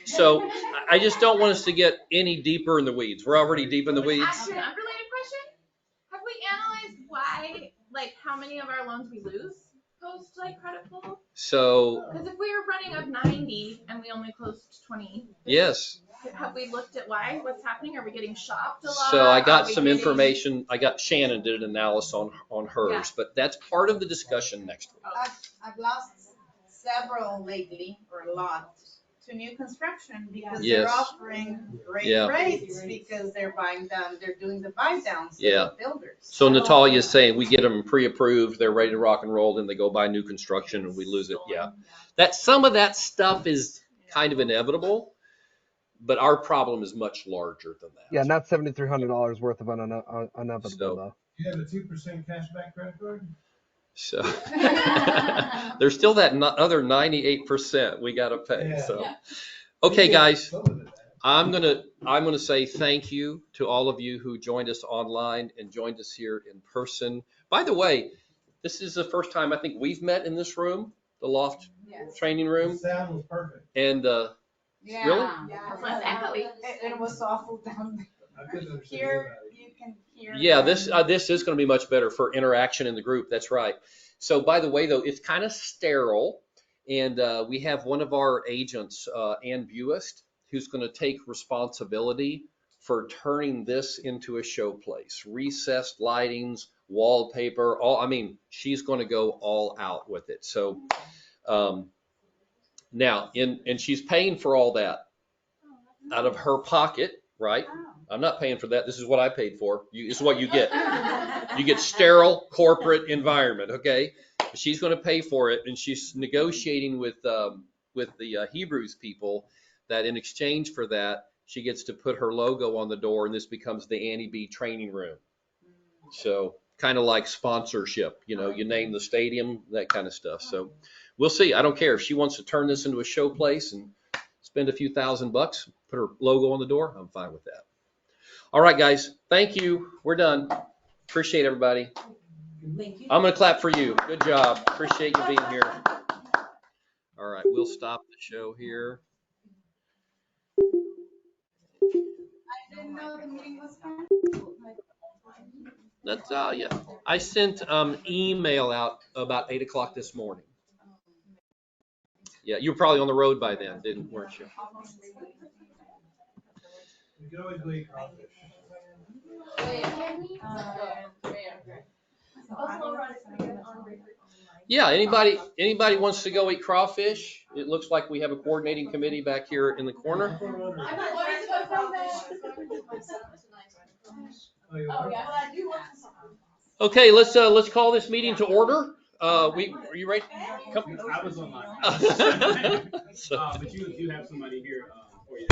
Speaker 3: So I just don't want us to get any deeper in the weeds. We're already deep in the weeds.
Speaker 18: Actually, an unrelated question. Have we analyzed why, like, how many of our loans we lose post like credit pull?
Speaker 3: So
Speaker 18: because if we were running up 90 and we only closed 20.
Speaker 3: Yes.
Speaker 18: Have we looked at why? What's happening? Are we getting shopped a lot?
Speaker 3: So I got some information. I got Shannon did an analysis on hers, but that's part of the discussion next week.
Speaker 15: I've lost several lately, or a lot, to new construction because
Speaker 3: Yes.
Speaker 15: they're offering great rates because they're doing the buy downs to the builders.
Speaker 3: So Natalia's saying we get them pre-approved, they're ready to rock and roll, then they go buy new construction and we lose it. Yeah. That some of that stuff is kind of inevitable, but our problem is much larger than that.
Speaker 2: Yeah, not $7,300 worth of inevitable though.
Speaker 19: You have a 2% cashback credit card?
Speaker 3: So there's still that other 98% we got to pay.
Speaker 19: Yeah.
Speaker 3: So, okay, guys, I'm gonna say thank you to all of you who joined us online and joined us here in person. By the way, this is the first time I think we've met in this room, the Loft training room.
Speaker 19: The sound was perfect.
Speaker 3: And really,
Speaker 15: Yeah, it was awful down there. You can hear.
Speaker 3: yeah, this is going to be much better for interaction in the group. That's right. So by the way, though, it's kind of sterile, and we have one of our agents, Ann Buist, who's going to take responsibility for turning this into a showplace. Recessed lightings, wallpaper, she's going to go all out with it. So now, and she's paying for all that out of her pocket, right? I'm not paying for that. This is what I paid for. This is what you get. You get sterile corporate environment, okay? She's going to pay for it, and she's negotiating with with the Hebrews people that in exchange for that, she gets to put her logo on the door, and this becomes the Annie B training room. So kind of like sponsorship, you know, you name the stadium, that kind of stuff. So we'll see. I don't care if she wants to turn this into a show place and spend a few $1,000, put her logo on the door. I'm fine with that. All right, guys. Thank you. We're done. Appreciate everybody. I'm going to clap for you. Good job. Appreciate you being here. All right. We'll stop the show here.
Speaker 18: I didn't know the meeting was canceled.
Speaker 3: That's yeah. I sent email out about 8 o'clock this morning. Yeah, you were probably on the road by then, weren't you?
Speaker 19: You can always go eat crawfish.
Speaker 3: Yeah, anybody wants to go eat crawfish? It looks like we have a coordinating committee back here in the corner. Okay, let's call this meeting to order. Are you ready? Come.
Speaker 20: I was online. But you have somebody here for you.